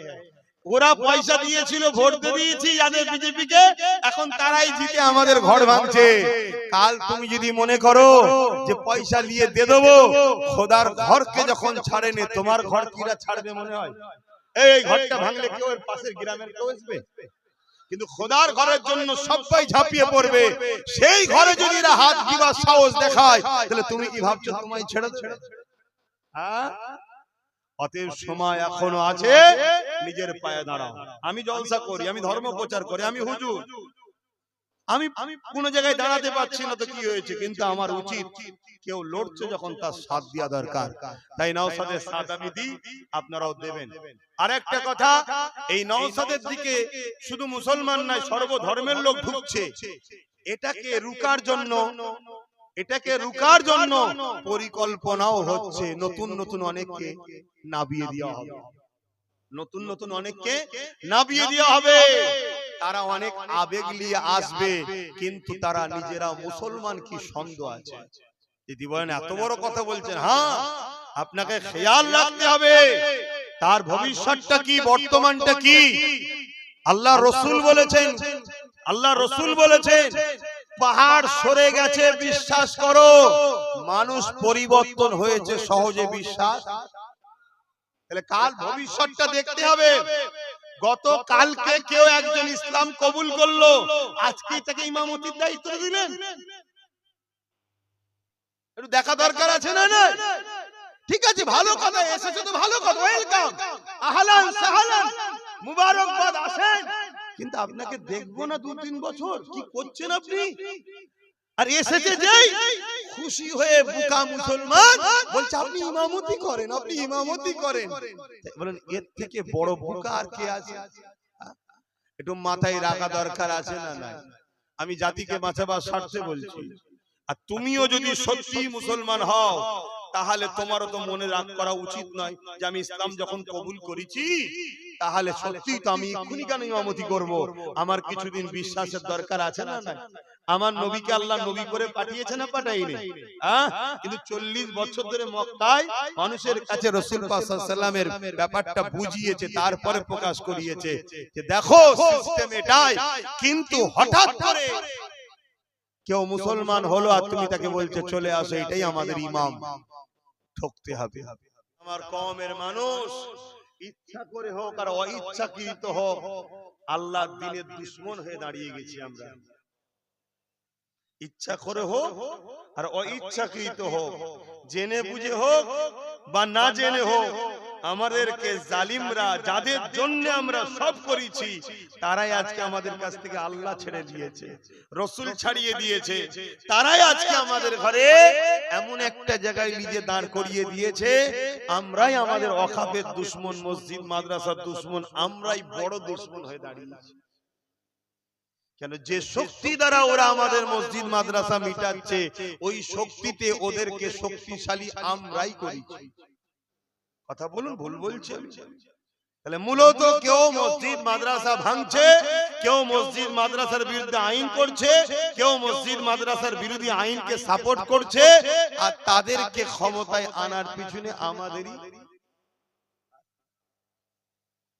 ওরা পয়সা দিয়েছিল, ভোট দিয়ে দিয়েছি যাদের বিজেপিকে, এখন তারাই জিতে আমাদের ঘর ভাঙছে। কাল তুমি যদি মনে করো যে পয়সা নিয়ে দিয়ে দেবো, খোদার ঘরকে যখন ছাড়েনি, তোমার ঘর কিরা ছাড়বে মনে হয়? এই ঘরটা ভাঙলে কেউ এর পাশের গ্রামের কেউ আসবে? কিন্তু খোদার ঘরের জন্য সবাই ঝাঁপিয়ে পড়বে। সেই ঘরে যদি এরা হাত দিবার সাহস দেখায়, তাহলে তুমি কি ভাবছো তোমায় ছেড়ে দেবে? অতএব সময় এখনো আছে, নিজের পায়ে দাঁড়াও। আমি জলসা করি, আমি ধর্ম প্রচার করি, আমি হুজুর, আমি কোন জায়গায় দাঁড়াতে পারছি না, তো কি হয়েছে? কিন্তু আমার উচিত, কেউ লড়ছে যখন তার সাথ দেওয়া দরকার। তাই নওশাদের সাথ আমি দিই, আপনারাও দেবেন। আর একটা কথা, এই নওশাদের দিকে শুধু মুসলমান নয়, সর্বধর্মের লোক ঢুকছে। এটাকে রুকার জন্য পরিকল্পনাও হচ্ছে। নতুন নতুন অনেককে নাবিয়ে দেওয়া হবে, নতুন নতুন অনেককে নাবিয়ে দেওয়া হবে। তারা অনেক আবেগ নিয়ে আসবে, কিন্তু তারা নিজেরা মুসলমান কি সন্দেহ আছে? যদি বলেন এত বড় কথা বলছেন, হ্যাঁ, আপনাকে খেয়াল রাখতে হবে তার ভবিষ্যৎটা কি, বর্তমানটা কি। আল্লাহ রসুল বলেছেন, পাহাড় সরে গেছে বিশ্বাস করো, মানুষ পরিবর্তন হয়েছে সহজে বিশ্বাস। তাহলে কাল ভবিষ্যৎটা দেখতে হবে। গতকালকে কেউ একজন ইসলাম কবুল করলো, আজকে তাকে ইমামতির দায়িত্ব দিলেন, একটু দেখা দরকার আছে না? না, ঠিক আছে, ভালো কথা, এসেছে তো ভালো কথা, ওয়েলকাম, আহলান সাহলান, মুবারকবাদ, আসেন। কিন্তু আপনাকে দেখবো না 2-3 বছর, কি করছেন আপনি? আর এসেছে যেই খুশি হয়ে বোকা মুসলমান বলছে আপনি ইমামতি করেন, আপনি ইমামতি করেন। বলেন এর থেকে বড় বোকা আর কে আছে? একটু মাথায় রাখা দরকার আছে না? নাই। আমি জাতিকে বাঁচাবার স্বার্থে বলছি। আর তুমিও যদি সত্যি মুসলমান হও, তাহলে তোমারও তো মনে রাখ করা উচিত নয় যে আমি ইসলাম যখন কবুল করেছি, তাহলে সত্যি তো আমি এক্ষুনি কেন ইমামতি করব? আমার কিছুদিন বিশ্বাসের দরকার আছে না? নাই। আমার নবীকে আল্লাহ নবী করে পাঠিয়েছে না পাঠাইনি? কিন্তু 40 বছর ধরে মক্কায় মানুষের কাছে রাসূল পাক সাল্লাল্লাহু আলাইহি ওয়াসাল্লামের ব্যাপারটা বুঝিয়েছে, তারপরে প্রকাশ করিয়েছে যে দেখো সিস্টেম এটাই। কিন্তু হঠাৎ করে কেউ মুসলমান হলো আর তুমি তাকে বলছো চলে আসো, এটাই আমাদের ইমাম, ঠকতে হবে। আমার কওমের মানুষ ইচ্ছা করে হোক আর অইচ্ছাকৃত হোক আল্লাহর দ্বীনের দুশমন হয়ে দাঁড়িয়ে গেছি আমরা। ইচ্ছা করে হোক আর অইচ্ছাকৃত হোক, জেনে বুঝে হোক বা না জেনে হোক, আমাদেরকে জালিমরা যাদের জন্য আমরা সব করেছি তারাই আজকে আমাদের কাছ থেকে আল্লাহ ছেড়ে দিয়েছে, রসুল ছাড়িয়ে দিয়েছে, তারাই আজকে আমাদের ঘরে এমন একটা জায়গায় নিজে দাঁড় করিয়ে দিয়েছে। আমরাই আমাদের ওয়াকফের দুশমন, মসজিদ মাদ্রাসার দুশমন, আমরাই বড় দুশমন হয়ে দাঁড়িয়েছি। কেন? যে শক্তি দ্বারা ওরা আমাদের মসজিদ মাদ্রাসা মিটাচ্ছে, ওই শক্তিতে ওদেরকে শক্তিশালী আমরাই করেছি। কথা বলুন, ভুল বলছে? তাহলে মূলত কেউ মসজিদ মাদ্রাসা ভাঙছে, কেউ মসজিদ মাদ্রাসার বিরুদ্ধে আইন করছে, কেউ মসজিদ মাদ্রাসার বিরোধী আইনকে সাপোর্ট করছে, আর তাদেরকে ক্ষমতায় আনার পিছনে আমাদেরই।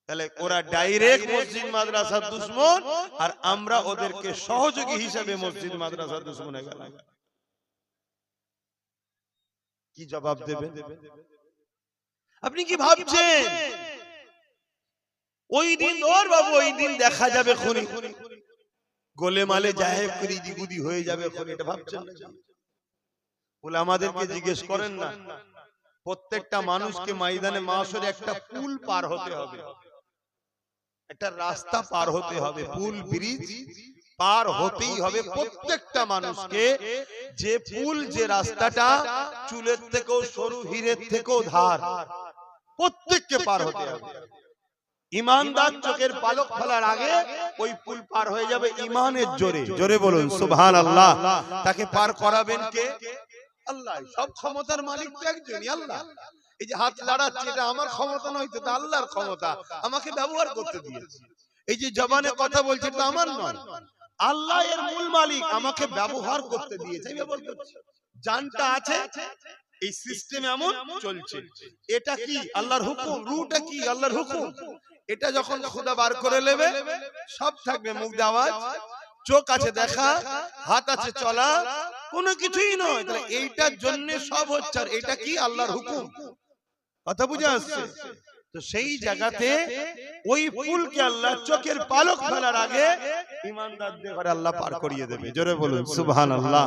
তাহলে ওরা ডাইরেক্ট মসজিদ মাদ্রাসার দুশমন আর আমরা ওদেরকে সহযোগী হিসেবে মসজিদ মাদ্রাসার দুশমন হয়ে গেলাম। কি জবাব দেবেন? আপনি কি ভাবছেন ওই দিন ওর বাবু ওই দিন দেখা যাবে খুনি গোলে মালে জাহেব করিদি গুদি হয়ে যাবে খুনি? এটা ভাবছেন? বলে আমাদেরকে জিজ্ঞেস করেন না, প্রত্যেকটা মানুষকে ময়দানে মাশরে একটা পুল পার হতে হবে, একটা রাস্তা পার হতে হবে, পুল ব্রিজ পার হতেই হবে প্রত্যেকটা মানুষকে। যে পুল, যে রাস্তাটা চুলের থেকেও সরু, হীরের থেকেও ধার, প্রত্যেককে পার হতে হবে। ইমানদার চোখের পালক ফেলার আগে ওই পুল পার হয়ে যাবে ইমানের জোরে। জোরে বলুন সুবহানাল্লাহ। তাকে পার করাবেন কে? আল্লাহ। সব ক্ষমতার মালিক তো একজনই, আল্লাহ। এই যে হাত লাড়াচ্ছি, এটা আমার ক্ষমতা নয়, তো আল্লাহর ক্ষমতা, আমাকে ব্যবহার করতে দিয়েছে। এই যে জবানে কথা বলছি, এটা আমার নয়, আল্লাহ এর মূল মালিক, আমাকে ব্যবহার করতে দিয়েছে, ব্যবহার করছি। জানটা আছে, এই সিস্টেম এমন চলছে। এটা কি? আল্লাহর হুকুম। রুটা কি? আল্লাহর হুকুম। এটা যখন খোদা বার করে নেবে, সব থাকবে, মুখ দিয়ে আওয়াজ, চোখ আছে দেখা, হাত আছে চলা, কোনো কিছুই নয়। তাহলে এইটার জন্য সব হচ্ছে, আর এটা কি? আল্লাহর হুকুম। কথা বুঝে আসছে? তো সেই জায়গাতে ওই ফুলকে আল্লাহ চোখের পালক ফেলার আগে ইমানদারদের ঘরে আল্লাহ পার করিয়ে দেবে। জোরে বলুন সুবহানাল্লাহ।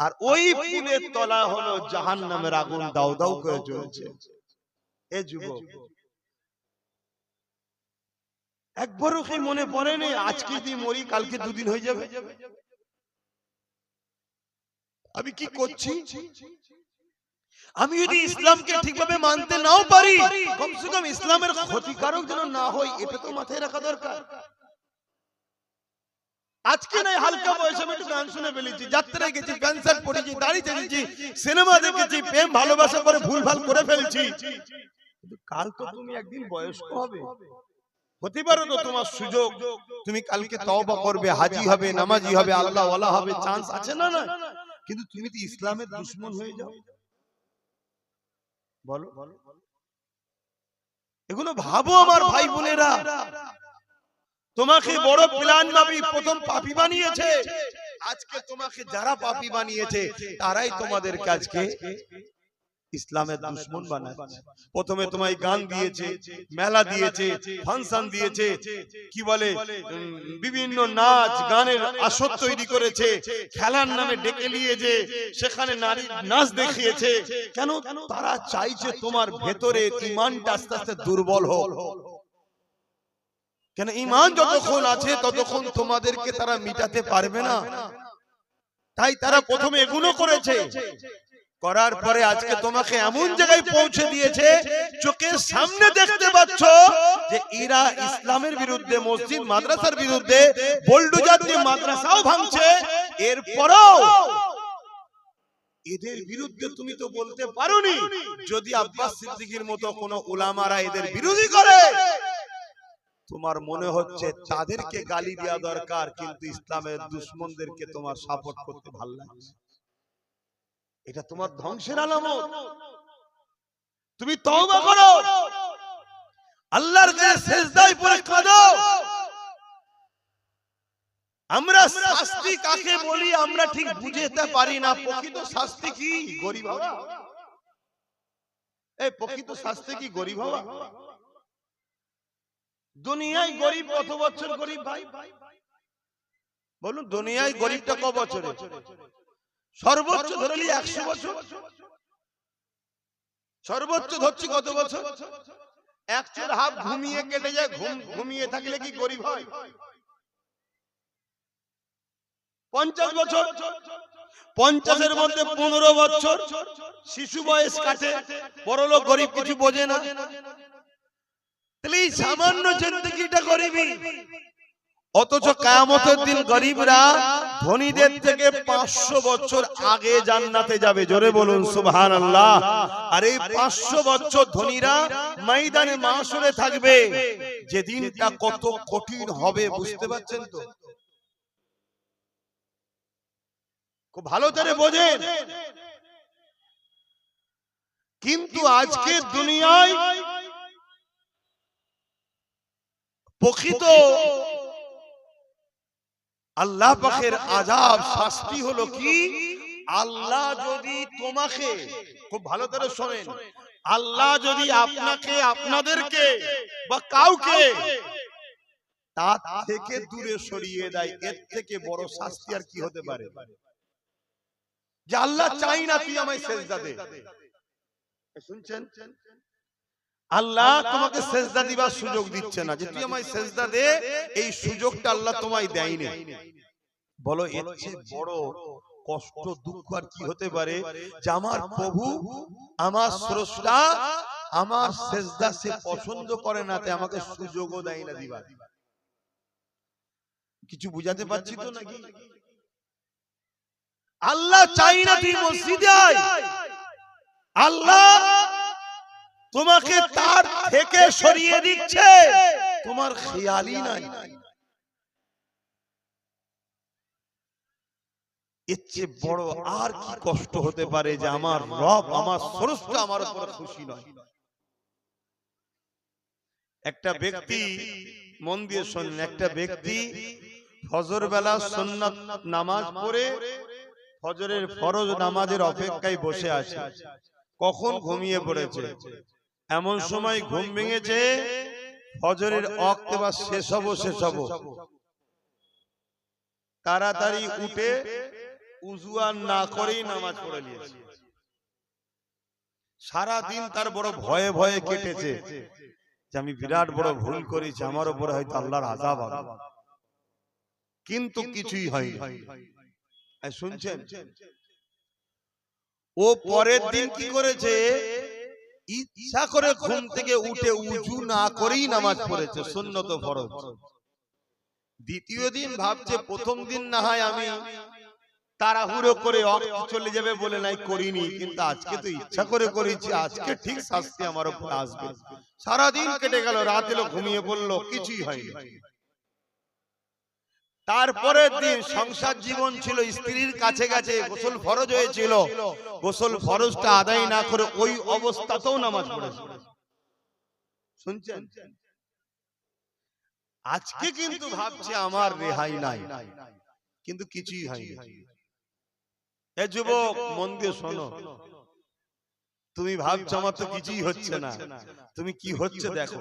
আর ওই ফুলের তলা হলো জাহান্নামের আগুন, দাউ দাউ করে জ্বলছে। এ যুবক, একবারও কি মনে পড়ে নেই আজকে যদি মরি কালকে দুদিন হয়ে যাবে? আমি কি করছি? আমি যদি ইসলামকে ঠিকভাবে মানতে নাও পারি, কমসে কম ইসলামের ক্ষতিকারক যেন না হয়, এটা তো মাথায় রাখা দরকার। আজকে নাই হালকা বয়সে আমি একটু গান শুনে ফেলেছি, যাত্রায় গেছি, প্যান্ট শার্ট পরেছি, দাড়ি ছেড়েছি, সিনেমা দেখেছি, প্রেম ভালোবাসা করে ভুলভাল করে ফেলছি। কিন্তু কাল তো তুমি একদিন বয়স্ক হবে, হতে পারে তো তোমার সুযোগ, তুমি কালকে তওবা করবে, হাজি হবে, নামাজি হবে, আল্লাহ ওয়ালা হবে, চান্স আছে না? না। কিন্তু তুমি তো ইসলামের দুশমন হয়ে যাও। বলো, এগুলো ভাবো আমার ভাই বোনেরা। তোমাকে বড় প্ল্যান ভাবি প্রথম পাপী বানিয়েছে, আজকে তোমাকে যারা পাপী বানিয়েছে তারাই তোমাদেরকে আজকে ইসলামের দুশমন বানাচ্ছে। প্রথমে তোমায় গান দিয়েছে, মেলা দিয়েছে, ফাংশন দিয়েছে, কি বলে বিভিন্ন নাচ গানের আসর তৈরি করেছে, খেলার নামে ডেকে নিয়েছে, সেখানে নারী নাচ দেখিয়েছে। কেন? তারা চাইছে তোমার ভেতরে ঈমানটা আস্তে আস্তে দুর্বল হোক। কেন? ঈমান যতক্ষণ আছে ততক্ষণ তোমাদেরকে তারা মিটাতে পারবে না। তাই তারা প্রথমে এগুলো করেছে, করার পরে আজকে তোমাকে এমন জায়গায় পৌঁছে দিয়েছে, চোখের সামনে দেখতে পাচ্ছ যে এরা ইসলামের বিরুদ্ধে, মসজিদ মাদ্রাসার বিরুদ্ধে বোল্ডোজার দিয়ে মাদ্রাসাও ভাঙছে। এরপরও এদের বিরুদ্ধে তুমি তো বলতে পারোনি। যদি আব্বাস সিদ্দিকীর মতো কোন উলামারা এদের বিরোধী করে, তোমার মনে হচ্ছে তাদেরকে গালি দেওয়া দরকার, কিন্তু ইসলামের দুশমনদেরকে তোমার সাপোর্ট করতে ভালো লাগছে। এটা তোমার ধ্বংসের আলামত। তুমি তওবা করো, আল্লাহর কাছে সিজদায় পড়ে কাঁদো। আমরা শাস্তি কাকে বলি আমরা ঠিক বুঝতে পারি না। প্রকৃত শাস্তি কি? গরিব হওয়া? এই প্রকৃত শাস্তি কি গরিব হওয়া? দুনিয়ায় গরিব কত বছর গরিব ভাই বলুন? দুনিয়ায় গরিবটা ক বছরে? সর্বোচ্চ ধরলি 100 বছর। সর্বোচ্চ ধরছি কত বছর? 1.5 ঘুমিয়ে কেটে যায়। ঘুমিয়ে থাকলে কি গরিব হয়? 50 বছর। 50-এর মধ্যে 15 বছর শিশু বয়স কাটে। বড়লোক গরিব কিছু বোঝে না। তাহলে এই সামান্য জিন্দেগিটা গরিবই। অথচ কিয়ামতের দিন গরিবরা ধনীদের থেকে 500 বছর আগে জান্নাতে যাবে। জোরে বলুন সুবহানাল্লাহ। আর এই 500 বছর ধনীরা ময়দানে মাশরে থাকবে। যেদিনটা কত কঠিন হবে বুঝতে পারছেন তো? খুব ভালো করে বোঝেন। কিন্তু আজকে দুনিয়ায় প্রকৃত আল্লাহ পাকের আযাব শাস্তি হলো কি? আল্লাহ যদি তোমাকে, খুব ভালো করে শোনেন, আল্লাহ যদি আপনাকে, আপনাদেরকে বা কাউকে তার থেকে দূরে সরিয়ে দেয়, এর থেকে বড় শাস্তি আর কি হতে পারে? যে আল্লাহ চাই না তুই আমায় সেজদা দে। শুনছেন? আল্লাহ তোমাকে সেজদা দিবার সুযোগ দিচ্ছে না, যে তুই আমায় সেজদা দে, এই সুযোগটা আল্লাহ তোমায় দেয়নি। বলো এর চেয়ে বড় কষ্ট দুঃখ আর কি হতে পারে? যে আমার প্রভু, আমার স্রষ্টা আমার সেজদা সে পছন্দ করে না, তাই আমাকে সুযোগও দেয় না দিবার। কিছু বুঝাতে পারছি তো নাকি? আল্লাহ চাই না তুই মসজিদে আয়, আল্লাহ তোমাকে তার থেকে সরিয়ে দিচ্ছে, তোমার খেয়ালই নাই। এর চেয়ে বড় আর কি কষ্ট হতে পারে যে আমার রব, আমার স্রষ্টা আমার উপর খুশি নয়। একটা ব্যক্তি, মন দিয়ে শুনুন, একটা ব্যক্তি ফজর বেলা সুন্নাত নামাজ পড়ে ফজরের ফরজ নামাজের অপেক্ষায় বসে আছে। কখন ঘুমিয়ে পড়েছে। এমন সময় ঘুম ভেঙেছে ফজরের ওয়াক্ত বা শেষ হব, তাড়াতাড়ি উঠে উযু আর না করেই নামাজ পড়ে নিয়েছে। সারা দিন তার বড় ভয়ে ভয়ে কেটেছে যে আমি বিরাট বড় ভুল করেছি, আমার উপরে হয়তো আল্লাহর আযাব হবে। কিন্তু কিছুই হয়নি। শুনছেন? ও পরের দিন কি করেছে? ইচ্ছা করে ঘুম থেকে উঠে উযু না করেই নামাজ পড়েছে, সুন্নত ফরজ। দ্বিতীয় দিন ভাবছে প্রথম দিন না হয় আমি তাড়াহুড়ো করে চলে যাবে বলে নাই করিনি, কিন্তু আজকে তো ইচ্ছা করে করেছি, আজকে ঠিক শাস্তি আমার উপর আসবে। সারা দিন কেটে গেল, রাত এলো, ঘুমিয়ে পড়লো, কিছুই হয়নি। তারপরের দিন সংসার জীবন ছিল, স্ত্রীর কাছে কাছে, গোসল ফরজ হয়েছিল, গোসল ফরজটা আদায় না করে ওই অবস্থাতেও নামাজ পড়েছে। শুনছেন? আজকে কিন্তু ভাবছে আমার রেহাই নাই, কিন্তু কিছুই হয়নি। এ যুবক মন দিয়ে শোনো, তুমি ভাবছো আমার তো কিছুই হচ্ছে না, তুমি কি হচ্ছে দেখো।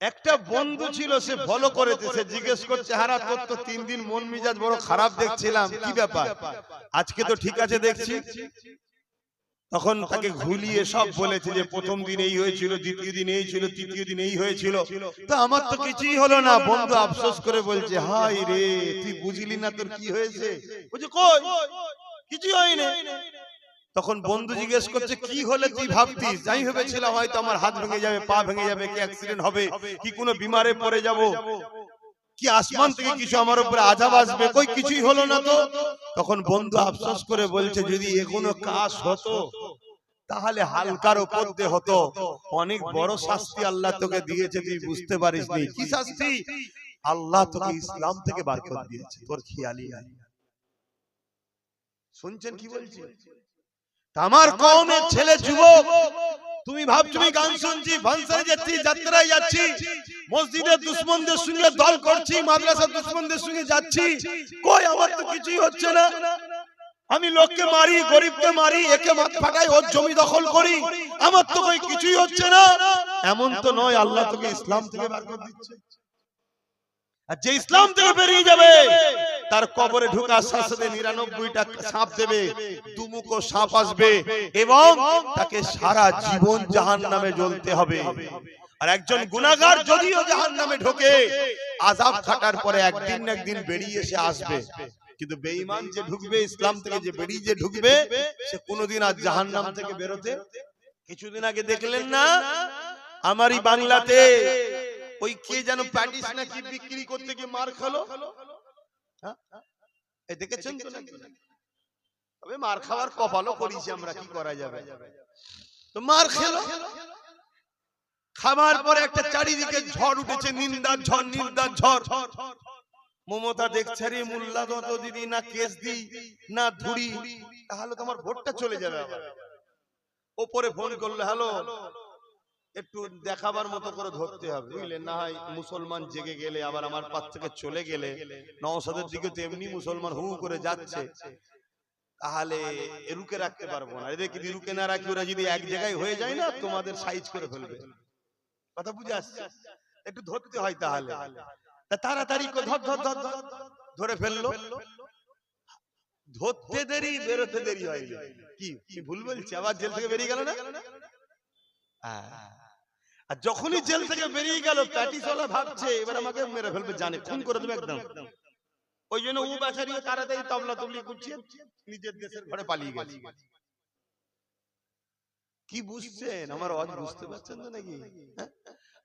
একটা বন্ধু ছিল, সে ফলো করেছে, সে জিজ্ঞেস করছে, হারা তোর তো 3 দিন মন মিজাজ বড় খারাপ দেখছিলাম, কি ব্যাপার? আজকে তো ঠিক আছে দেখছি। তখন তাকে ঘুলিয়ে সব বলেছে যে প্রথম দিন এই হয়েছিল, দ্বিতীয় দিন এই ছিল, তৃতীয় দিন এই হয়েছিল, তো আমার তো কিছুই হলো না। বন্ধু আফসোস করে বলছে, হাই রে তুই বুঝলি না তোর কি হয়েছে? বলছে কই কিছুই হয়নি। তখন বন্ধু জিজ্ঞেস করছে, কি হলে তুই ভাবতিস? আমি ভেবেছিলাম হয়তো আমার হাত ভেঙে যাবে, পা ভেঙে যাবে, কি অ্যাক্সিডেন্ট হবে, কি কোনো বিমারে পড়ে যাব, কি আসমান থেকে কিছু আমার উপরে আযাব আসবে, কই কিছুই হলো না তো। তখন বন্ধু আফসোস করে বলছে, যদি এখনো কাজ হতো তাহলে হালকার উপর দিয়ে হতো, অনেক বড় শাস্তি আল্লাহ তোকে দিয়েছে, তুই বুঝতে পারিসনি। কি শাস্তি? আল্লাহ তোকে ইসলাম থেকে বার করে দিয়েছে, তোর খেয়ালই নাই। শুনছেন কি বলছি? আমার কওমের ছেলে যুবক, তুমি ভাবছো আমি গান শুনছি, ফাংশনে যাচ্ছি, যাত্রায় যাচ্ছি, মসজিদের দুশমনদের সঙ্গে দল করছি, মাদ্রাসার দুশমনদের সঙ্গে যাচ্ছি, কই আমার তো কিছুই হচ্ছে না। আমি লোককে মারি, গরিবকে মারি, একে মাথা ফাটাই, ওর জমি দখল করি, আমার তো কই কিছুই হচ্ছে না। এমন তো নয়, আল্লাহ তোকে ইসলাম থেকে বের করে দিচ্ছে। আর যে ইসলাম থেকে বেরিয়ে যাবে তার কবরে ঢোকার সাথে সাথে 99টা সাপ দেবে, দুমুখো সাপ আসবে এবং তাকে সারা জীবন জাহান্নামে জ্বলতে হবে। আর একজন গুনাহগার যদিও জাহান্নামে ঢোকে, আযাব খাটার পরে একদিন না একদিন বেরিয়ে এসে আসবে, কিন্তু বেঈমান যে ঢুকবে, ইসলাম থেকে যে বেরিয়ে যে ঢুকবে, সে কোনোদিন আর জাহান্নাম থেকে বেরোতে। কিছুদিন আগে দেখলেন না আমারই বাংলাতে ওই কে যেন প্যাটিস নাকি বিক্রি করতে গিয়ে মার খেলো, দেখেছেন তো নাকি? তবে মার খাওয়ার কপালও করেছি আমরা, কি করা যাবে। তো মার খেলো, খাবার পরে একটা চারিদিকে ঝড় উঠেছে, নিন্দার ঝড়, নিন্দার ঝড়। মমতা দেখছে রে মোল্লা যত দিদি না কেস দিই না ধুরি, তাহলে তো আমার ভোটটা চলে যাবে। ওপরে ফোন করলো, হ্যালো একটু দেখাবার মতো করে ধরতে হবে, বুঝলেন না? হয় মুসলমান জেগে গেলে আবার আমার পাশ থেকে চলে গেলে, নওশাদের দিকে তো এমনি মুসলমান হু করে যাচ্ছে, তাহলে রুকে রাখতে পারবো না। এদের যদি রুকে না রাখি, ওরা যদি এক জায়গায় হয়ে যায় না, তোমাদের সাইজ করে ফেলবে। কথা বুঝে আসছে? একটু ধরতে হয়, তাহলে তাড়াতাড়ি ধর ধর ধর ধরে ফেললো। ধরতে দেরি, বেরোতে দেরি হয়। কি ভুল বলছি? আবার জেল থেকে বেরিয়ে গেল না? আর যখনই জেল থেকে বেরিয়ে গেল, প্যাটিসওয়ালা ভাবছে এবার আমাকে মেরে ফেলবে, জানে খুন করে দেবে একদম। ওই জন্য ও বেচারিও তাড়াতাড়ি তবলা তবলি করছে, নিজের দেশের ঘরে পালিয়ে গেছে। কি বুঝছেন? আমার আওয়াজ বুঝতে পারছেন তো নাকি?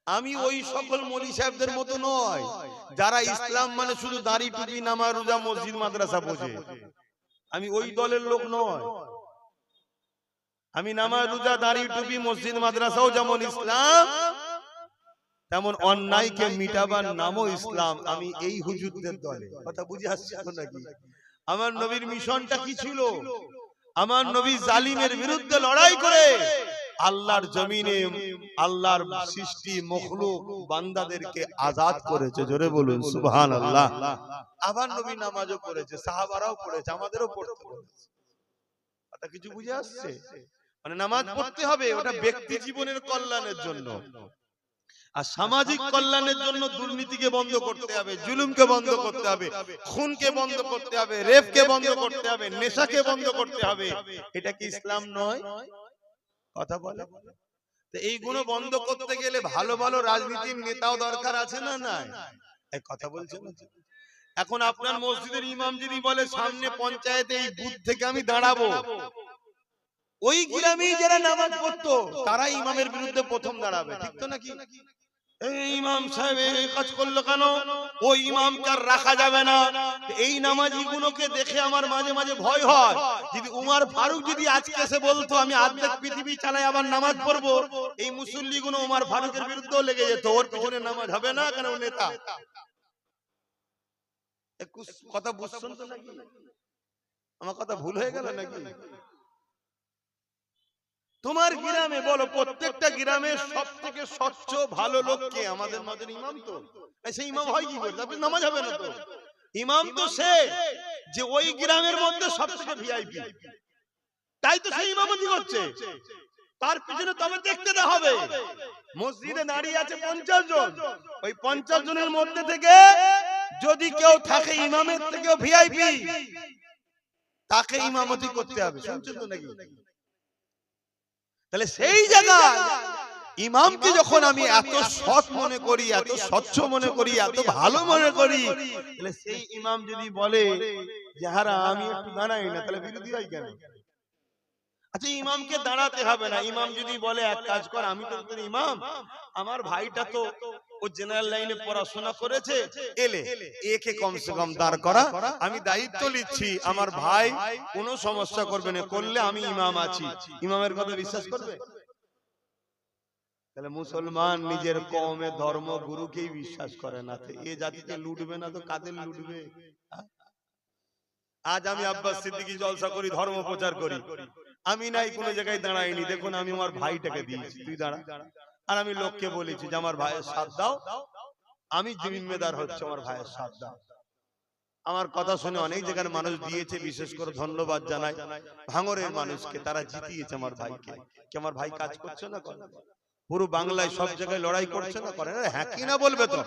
আমি ওই সকল মৌলী সাহেবদের মতো নয় যারা ইসলাম মানে শুধু দাড়ি টুপি, নামাজ রোজা, মসজিদ মাদ্রাসা বোঝে। আমি ওই দলের লোক নয়। আমি নামাজ রোজা, দাড়ি টুপি, মসজিদ মাদ্রাসাও যেমন ইসলাম, তেমন অন্যায়কে মিটাবার নামও ইসলাম। আমি এই হুজুরদের দলে। কথা বুঝে আসছে নাকি? আমার নবীর মিশনটা কি ছিল? আমার নবী জালিমের বিরুদ্ধে লড়াই করে আল্লাহর জমিনে আল্লাহর সৃষ্টি মখলুক বান্দাদেরকে আজাদ করেছে। জোরে বলুন সুবহানাল্লাহ। আবার নবী নামাজও পড়েছে, সাহাবারাও পড়েছে, আমাদেরও পড়তে বলেছে। কথা কিছু বুঝে আসছে? মানে নামাজ পড়তে হবে, ওটা ব্যক্তি জীবনের কল্যাণের জন্য। আর সামাজিক কল্যাণের জন্য দুর্নীতিকে বন্ধ করতে হবে, জুলুমকে বন্ধ করতে হবে, খুনকে বন্ধ করতে হবে, রেপকে বন্ধ করতে হবে, নেশাকে বন্ধ করতে হবে। এটা কি ইসলাম নয়? কথা বলে। তো এইগুলো বন্ধ করতে গেলে ভালো ভালো রাজনীতির নেতাও দরকার আছে না? নাই? এই কথা বলছেন। এখন আপনার মসজিদের ইমাম যদি বলে সামনে পঞ্চায়েতে এই বুথ থেকে আমি দাঁড়াবো, ওই গ্রামে যারা নামাজ পড়তো তারা ইমামের বিরুদ্ধে প্রথম দাঁড়াবে, ঠিক তো নাকি? ইমাম সাহেব এই কাজ করলো কেন? ওই ইমামকে আর রাখা যাবে না। এই নামাজি গুলোকে দেখে আমার মাঝে মাঝে ভয় হয়, যদি উমর ফারুক যদি আজকে এসে বলতো আমি অর্ধেক পৃথিবী চালাই আবার নামাজ পড়বো, এই মুসল্লি গুলো উমর ফারুকের বিরুদ্ধেও লেগে যেত, ওর পিছনে নামাজ হবে না কেন? নেতা। কথা বুঝছেন তো নাকি? আমার কথা ভুল হয়ে গেল নাকি? তোমার গ্রামে বলো, প্রত্যেকটা গ্রামের সব থেকে স্বচ্ছ ভালো লোক কে? আমাদের মাঝে ইমাম। তো সেই ইমাম হয় কি করে? তারপরে নামাজ হবে না তো? ইমাম তো সে যে ওই গ্রামের মধ্যে সবথেকে ভিআইপি, তাই তো সেই ইমামতি করছে। তার পিছনে তবে দেখতে হবে। মসজিদে দাঁড়িয়ে আছে 50 জন, ওই 50 জনের মধ্যে থেকে যদি কেউ থাকে ইমামের থেকেও ভিআইপি, তাকে ইমামতি করতে হবে। শুনছেন তো নাকি? তাহলে সেই জায়গায় ইমামকে যখন আমি এত সৎ মনে করি, এত স্বচ্ছ মনে করি, এত ভালো মনে করি, তাহলে সেই ইমাম যদি বলে যে হারা আমি একটু দাঁড়াই না, তাহলে বিরোধী হয় কেন? আচ্ছা, ইমামকে দাঁড়াতে হবে না। ইমাম যদি বলে এক কাজ কর, আমি তো তোর ইমাম, আমার ভাইটা তো ও জেনারেল লাইনে পড়াশোনা করেছে, এলে একে কমসে কম দাঁড় করা, আমি দায়িত্ব নিচ্ছি, আমার ভাই কোনো সমস্যা করবে না, করলে আমি ইমাম আছি। ইমামের কথা বিশ্বাস করবে? তাহলে মুসলমান নিজের কওমে ধর্ম গুরুকেই বিশ্বাস করে না, এ জাতিকে লুটবে না তো কাদের লুটবে? আজ আমি আব্বাস সিদ্দিকী জলসা করি, ধর্ম প্রচার করি, আমি নাই কোনো জায়গায় দাঁড়াইনি, দেখুন আমি আমার ভাইটাকে দিয়েছি, তুই দাঁড়া। আর আমি লোককে বলেছি যে আমার ভাইয়ের সাথ দাও, আমি জিম্মেদার হচ্ছে আমার ভাইয়ের সাথ দাও। আমার কথা শুনে অনেক জায়গার মানুষ দিয়েছে, বিশেষ করে ধন্যবাদ জানাই ভাঙরের মানুষকে, তারা জিতিয়েছে আমার ভাইকে। কি আমার ভাই কাজ করছে না করে? পুরো বাংলায় সব জায়গায় লড়াই করছে না করে? হ্যাঁ কি না বলবে তো?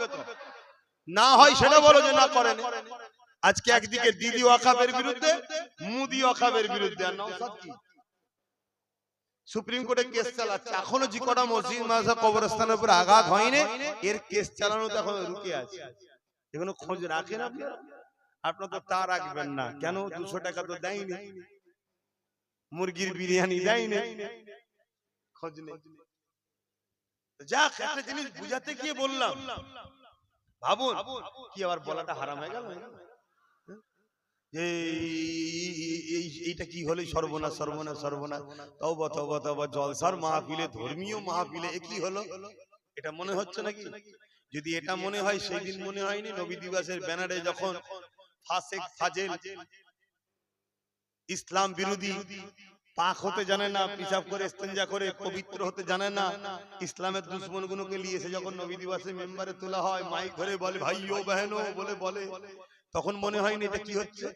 না হয় সেটা বলো যে না করেন। আজকে একদিকে দিদি ওয়াকাবের বিরুদ্ধে, মুদি ওয়াকাবের বিরুদ্ধে, আর নওশাদ কি সুপ্রিম কোর্টে কেস চালাচ্ছে। এখনো যে কটা মসজিদ মাদ্রাসা কবরস্থানের উপর আঘাত হয়নি, এর কেস চালানো তো এখন রুকে আছে। এগুলো খোঁজ রাখেন আপনারা? আপনারা তো তা রাখবেন না কেন? 200 টাকা তো দেয়নি, মুরগির বিরিয়ানি দেয়নি, খোঁজ নেই। যাক, একটা জিনিস বুঝাতে গিয়ে বললাম, ভাবুন কি আবার বলাটা হারাম হয়ে গেল? এইটা কি হলো? সর্বনাশ সর্বনাশ সর্বনাশ। তওবা তওবা তওবা। জলসার মাহফিলে, ধর্মীয় মাহফিলে এ কি হলো? এটা মনে হচ্ছে নাকি? যদি এটা মনে হয়, সেই দিন মনে হয়নি নবী দিবসের ব্যানারে যখন ফাসেক ফাজেল ইসলাম বিরোধী, পাক হতে জানে না, পিশাব করে ইস্তেঞ্জা করে পবিত্র হতে জানে না, ইসলামের দুশ্মন গুলোকে নিয়ে এসে যখন নবী দিবসের মেম্বারে তোলা হয়, মাইক ধরে বলে ভাইও বহনো বলে, তখন মনে হয়নি এটা কি হচ্ছে?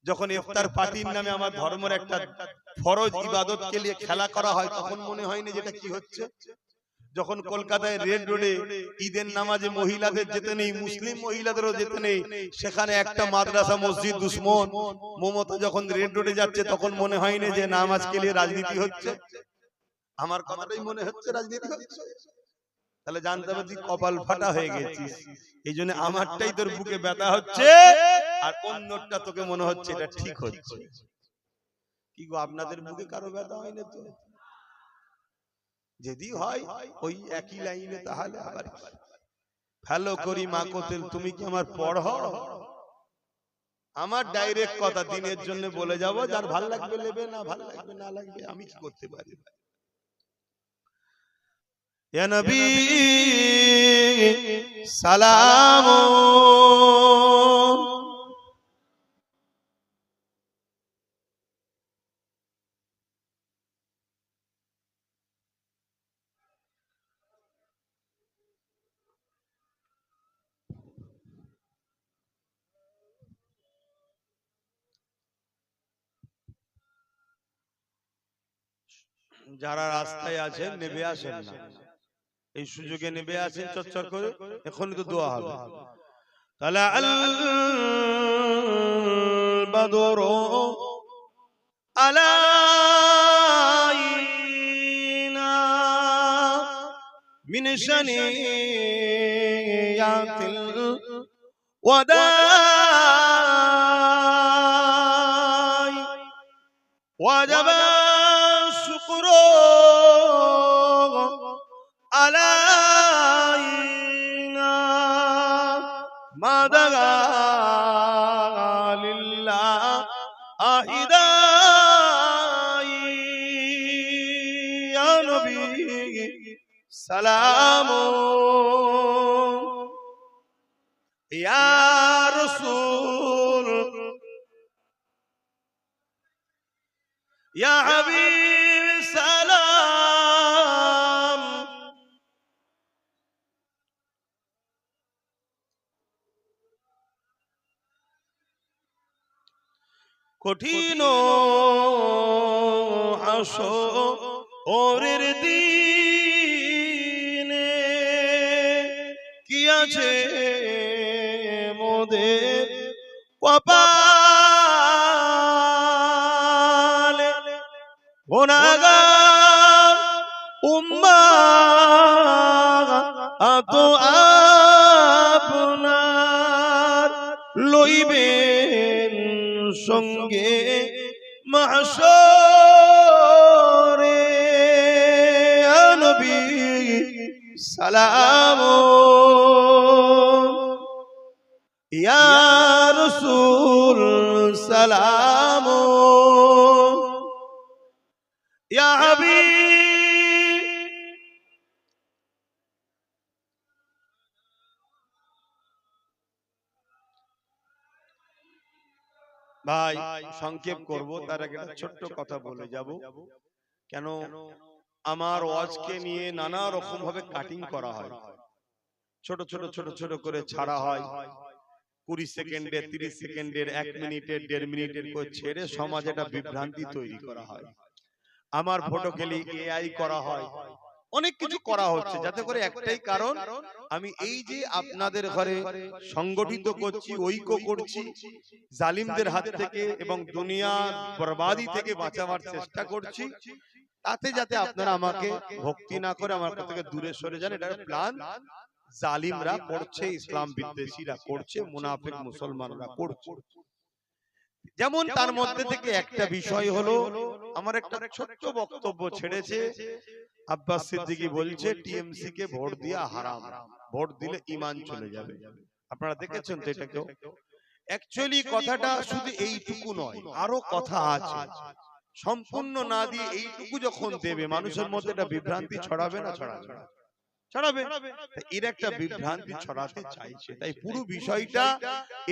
যখন ইফতার পার্টির নামে আমার ধর্মের একটা ফরজ ইবাদতকে নিয়ে খেলা করা হয়, তখন মনে হয়নি যেটা কি হচ্ছে? যখন কলকাতায় রেড রোডে ঈদের নামাজে মহিলাদের যেতে নেই, মুসলিম মহিলাদেরও যেতে নেই, সেখানে একটা মাদ্রাসা মসজিদ দুশ্মন মমতা যখন রেড রোডে যাচ্ছে, তখন মনে হয়নি যে নামাজকে নিয়ে রাজনীতি হচ্ছে? আমার কথাটাই মনে হচ্ছে রাজনীতি হচ্ছে। তাহলে জানতে হবে তুই কপাল ফাটা হয়ে গেছিস। এই জন্য আমারটাই তোর বুকে ব্যথা হচ্ছে, আর অন্যটা তোকে মনে হচ্ছে এটা ঠিক হচ্ছে। কি গো, আপনাদের বুকে কারো ব্যথা হয় না তো? যদি হয় ওই একই লাইনে, তাহলে আবার ফেলো করি মা কোতেল, তুমি কি আমার পড়? আমার ডাইরেক্ট কথা দিনের জন্য বলে যাব, যার ভাল লাগবে নেবে, না ভাল লাগবে না লাগবে, আমি কি করতে পারি? ইয়া নবী সালাম। যারা রাস্তায় আছেন নেমে আসেন না, এই সুযোগে নেমে আসেন চর্চা করে, এখনই তো দোয়া হবে। তালা আল বাদরু আলাইনা মিন শানিয়াতিল ওয়াদাই ওয়াজাবা শুকরু আলাইনা মাদাগা লিল্লাহ আহিদাই। ইয়া নবী সালাম, ইয়া রাসূল, ইয়া হাবিব সালাম। কঠিন হাসরের দিনে কি আছে মোদের কপালে, গুনাহগার উম্মাত আপনার লইবেন সঙ্গে মাহশরে। ইয়া নবী সালাম, ইয়া রাসূল সালাম, ইয়া হাবিব ভাই সংক্ষেপ করব, তার আগে একটা ছোট্ট কথা বলে যাব। কেন আমার ওয়াজকে নিয়ে নানা রকম ভাবে কাটিং করা হয়, ছোট ছোট ছোট ছোট করে ছাড়া হয়, 20 সেকেন্ডের, 30 সেকেন্ডের, 1 মিনিটের, 1.5 মিনিটের করে ছেড়ে সমাজে একটা বিভ্রান্তি তৈরি করা হয়। আমার ফটো খেলি এআই করা হয়, অনেক কিছু করা হচ্ছে, যাতে করে একটাই কারণ, আমি এই যে আপনাদের ঘরে সংগঠিত করছি, ঐক্য করছি, জালিমদের হাত থেকে এবং দুনিয়া বরবাদি থেকে বাঁচাবার চেষ্টা করছি, তাতে যাতে আপনারা আমাকে ভক্তি না করে আমার কাছ থেকে দূরে সরে যান, এটার প্ল্যান জালিমরা করছে, ইসলাম বিদ্বেষীরা করছে, মুনাফিক মুসলমানরা করছে। যেমন তার মধ্যে থেকে একটা বিষয় হলো, আমার একটা ছোট্ট বক্তব্য ছেড়েছে, আব্বাস সিদ্দিকী বলছে টিএমসি কে ভোট দিয়া হারাম, ভোট দিলে ঈমান চলে যাবে। আপনারা দেখেছেন তো এটা কেউ? অ্যাকচুয়ালি কথাটা শুধু এইটুকু নয়, আরো কথা আছে। সম্পূর্ণ না দিয়ে এইটুকু যখন দেবে, মানুষের মধ্যে একটা বিভ্রান্তি ছড়াবে না? ছড়াবে, ছড়াবে। এর একটা বিভ্রান্তি ছড়াতে চাইছে, তাই পুরো বিষয়টা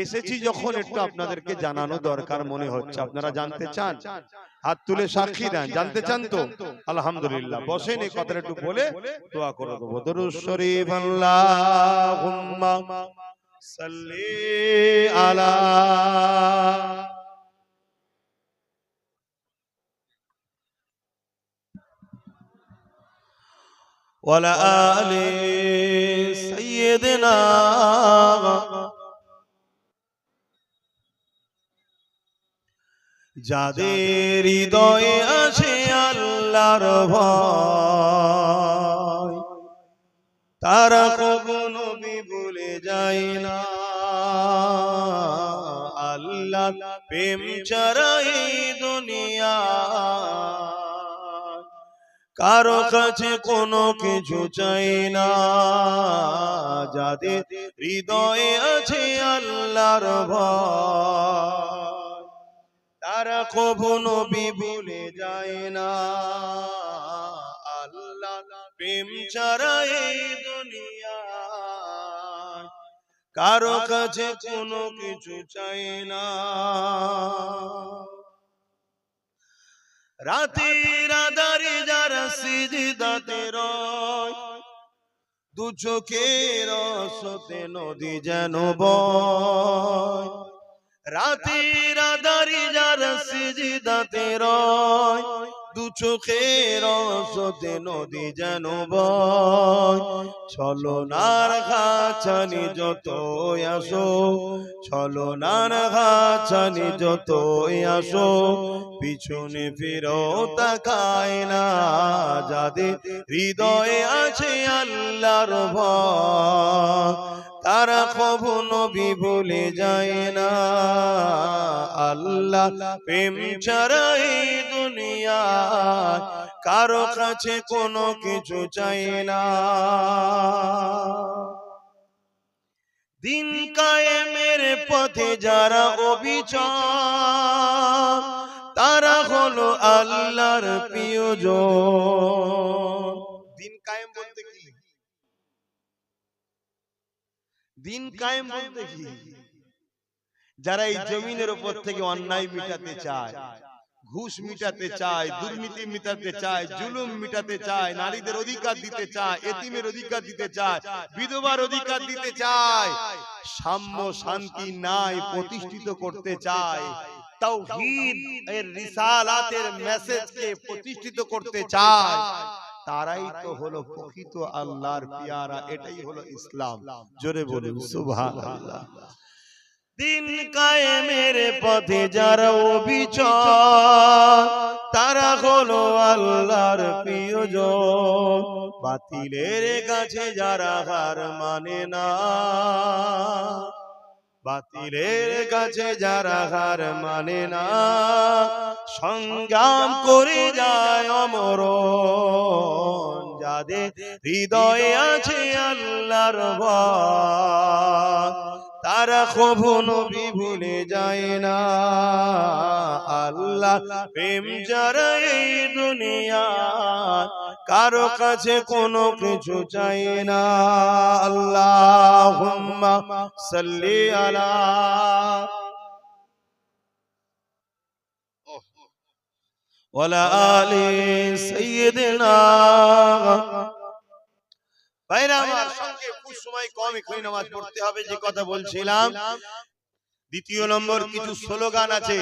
এসেছি যখন একটু আপনাদেরকে জানানো দরকার মনে হচ্ছে। আপনারা জানতে চান? হাত তুলে সাক্ষী দেন। জানতে চান তো? আলহামদুলিল্লাহ, বসেন, এই কথাটা একটু বলে দোয়া করে দেবো। দরুদ শরীফ, আল্লাহুম্মা সাল্লি আলা ওয়ালা আলি সাইয়্যিদিনা। যাদের হৃদয়ে আছে আল্লাহর ভয়, তারা কখনো ভুলে যায় না। আল্লাহ প্রেম ছাড়া এই দুনিয়া কারো কাছে কোনো কিছু চাই না। যাদের হৃদয়ে আছে আল্লাহর ভয়, তারা কখনো ভুলে যায় না। আল্লাহ প্রেম ছাড়া এই দুনিয়া কারো কাছে কোনো কিছু চাই না। রাতের আঁধারে যারা সিজদাতে রয়, দু চোখের আশাতে নদী যেন বয়। রাতের আঁধারে যারা সিজদাতে রয়, দু চোখের আশাতে নদী যেন বয়। ছলনার ঘাছানি যতই আসো, ছলনার ঘাছানি যতই আসো, পিছনে ফিরো তাকায় না। যাদের হৃদয়ে আছে আল্লাহর ভয়, তারা কখনো ভুলে যায় না। আল্লাহ প্রেম ছাড়া এই দুনিয়া কারো কাছে কোনো কিছু চাই না। দিন কায়েমের পথে যারা অবিচল, তারা হলো আল্লাহর প্রিয়জন। দিন কায়েম বলতে কি? দিন কায়েম বলতে কি? যারা এই জমিনের উপর থেকে অন্যায় মিটাতে চায়, ঘুষ মিটাতে চায়, দুর্নীতি মিটাতে চায়, জুলুম মিটাতে চায়, নারীদের অধিকার দিতে চায়, এতিমের অধিকার দিতে চায়, বিধবার অধিকার দিতে চায়, সাম্য শান্তি ন্যায় প্রতিষ্ঠিত করতে চায়, তাওহীদ এর রিসালাতের মেসেজকে প্রতিষ্ঠিত করতে চায়, তারাই তো হলো প্রকৃত আল্লাহর পেয়ারা। এটাই হলো ইসলাম। জোরে বলুন সুবহানাল্লাহ। দিন কায়েমের পথে যারা অবিচল, তারা হলো আল্লাহর প্রিয়জন। বাতিলের কাছে যারা হার মানে না, বাতিলের কাছে যারা হার মানে না, সংগ্রাম করে যায় অমরণ। যাদের হৃদয়ে আছে আল্লাহর ভয়, তারা কখনো ভুলে যায় না। আল্লাহ প্রেম ছাড়া এই দুনিয়া কারো কাছে কোনো কিছু চাই না। আল্লাহুম্মা সাল্লি আলা ওয়ালা আলি সাইয়্যিদিনা। ভাইরা আমার, সঙ্গে খুব সময় কম, এখনই নামাজ পড়তে হবে। যে কথা বলছিলাম, দ্বিতীয় নম্বর কিছু স্লোগান আছে,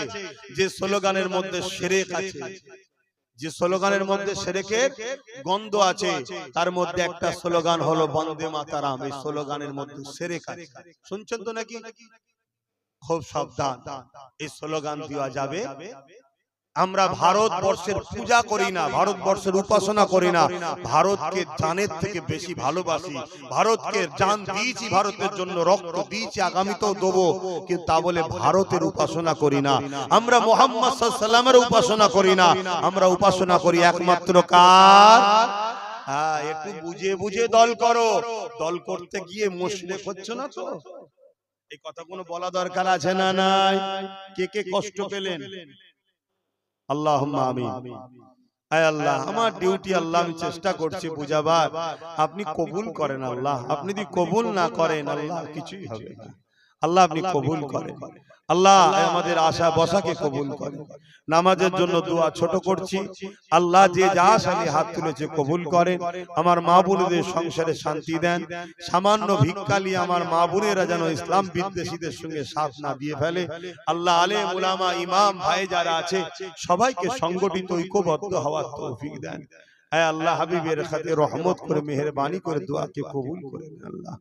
যে স্লোগানের মধ্যে শিরক আছে, যে স্লোগানের মধ্যে শিরকের গন্ধ আছে। তার মধ্যে একটা স্লোগান হলো বন্দে মাতারাম। এই স্লোগানের মধ্যে শিরক আছে, শুনছেন তো নাকি? খুব সাবধান, এই স্লোগান দেওয়া যাবে। আমরা ভারতবর্ষের পূজা করি না, ভারতবর্ষের উপাসনা করি না, ভারতকে জানের থেকে বেশি ভালোবাসি। ভারতকে জান দিয়েছি, ভারতের জন্য রক্ত দিয়েছি, আগামীতেও দেবো, কিন্তু তা বলে ভারতের উপাসনা করি না। আমরা মুহাম্মদ সাল্লাল্লাহু আলাইহি ওয়াসাল্লামের উপাসনা করি না, আমরা উপাসনা করি একমাত্র কার? হ্যাঁ, একটু বুঝে বুঝে দল করো। দল করতে গিয়ে মুশরিক হচ্ছে না তো? এই কথা কোনো বলা দরকার আছে না নাই? কে কে কষ্ট পেলেন? আল্লাহুম্মা আমিন। আয় আল্লাহ, আমার ডিউটি আল্লাহ, আমি চেষ্টা করছি বুঝাবার, আপনি কবুল করেন আল্লাহ। আপনি যদি কবুল না করেন আল্লাহ, কিছুই হবে না। আল্লাহ আপনি কবুল করেন, আল্লাহ আমাদের আশা বসাকে কবুল করেন। নামাজের জন্য দোয়া ছোট করছি, আল্লাহ যে যা সালে হাত তুলেছে কবুল করেন। আমার মা বোনদের সংসারে শান্তি দেন। সামান্য ভিক্ষালি আমার মা বোনেরা যেন ইসলাম বিদ্বেষীদের সঙ্গে সাথ না দিয়ে ফেলে। আল্লাহ আলেম উলামা ইমাম ভাই যারা আছে সবাইকে সংগঠিত ঐক্যবদ্ধ হওয়ার তৌফিক দেন। হে আল্লাহ, হাবিবের খাতে রহমত করে মেহেরবানি করে দোয়াকে কবুল করেন আল্লাহ।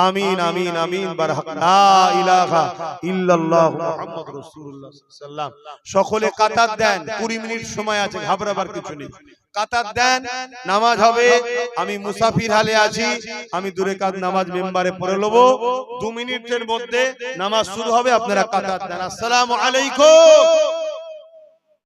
আমিন আমিন আমিন। বারহাক লা ইলাহা ইল্লাল্লাহ মুহাম্মাদুর রাসূলুল্লাহ সাল্লাল্লাহু আলাইহি ওয়াসাল্লাম। সকলে কাতার দেন, 20 মিনিট সময় আছে, ঘাবড়াবার কিছু নেই। কাতার দেন, নামাজ হবে। আমি মুসাফির হালে আছি, আমি 2 রাকাত নামাজ মেম্বারে পড়ে নেব। 2 মিনিটের মধ্যে নামাজ শুরু হবে, আপনারা কাতার দেন। আসসালামু আলাইকুম।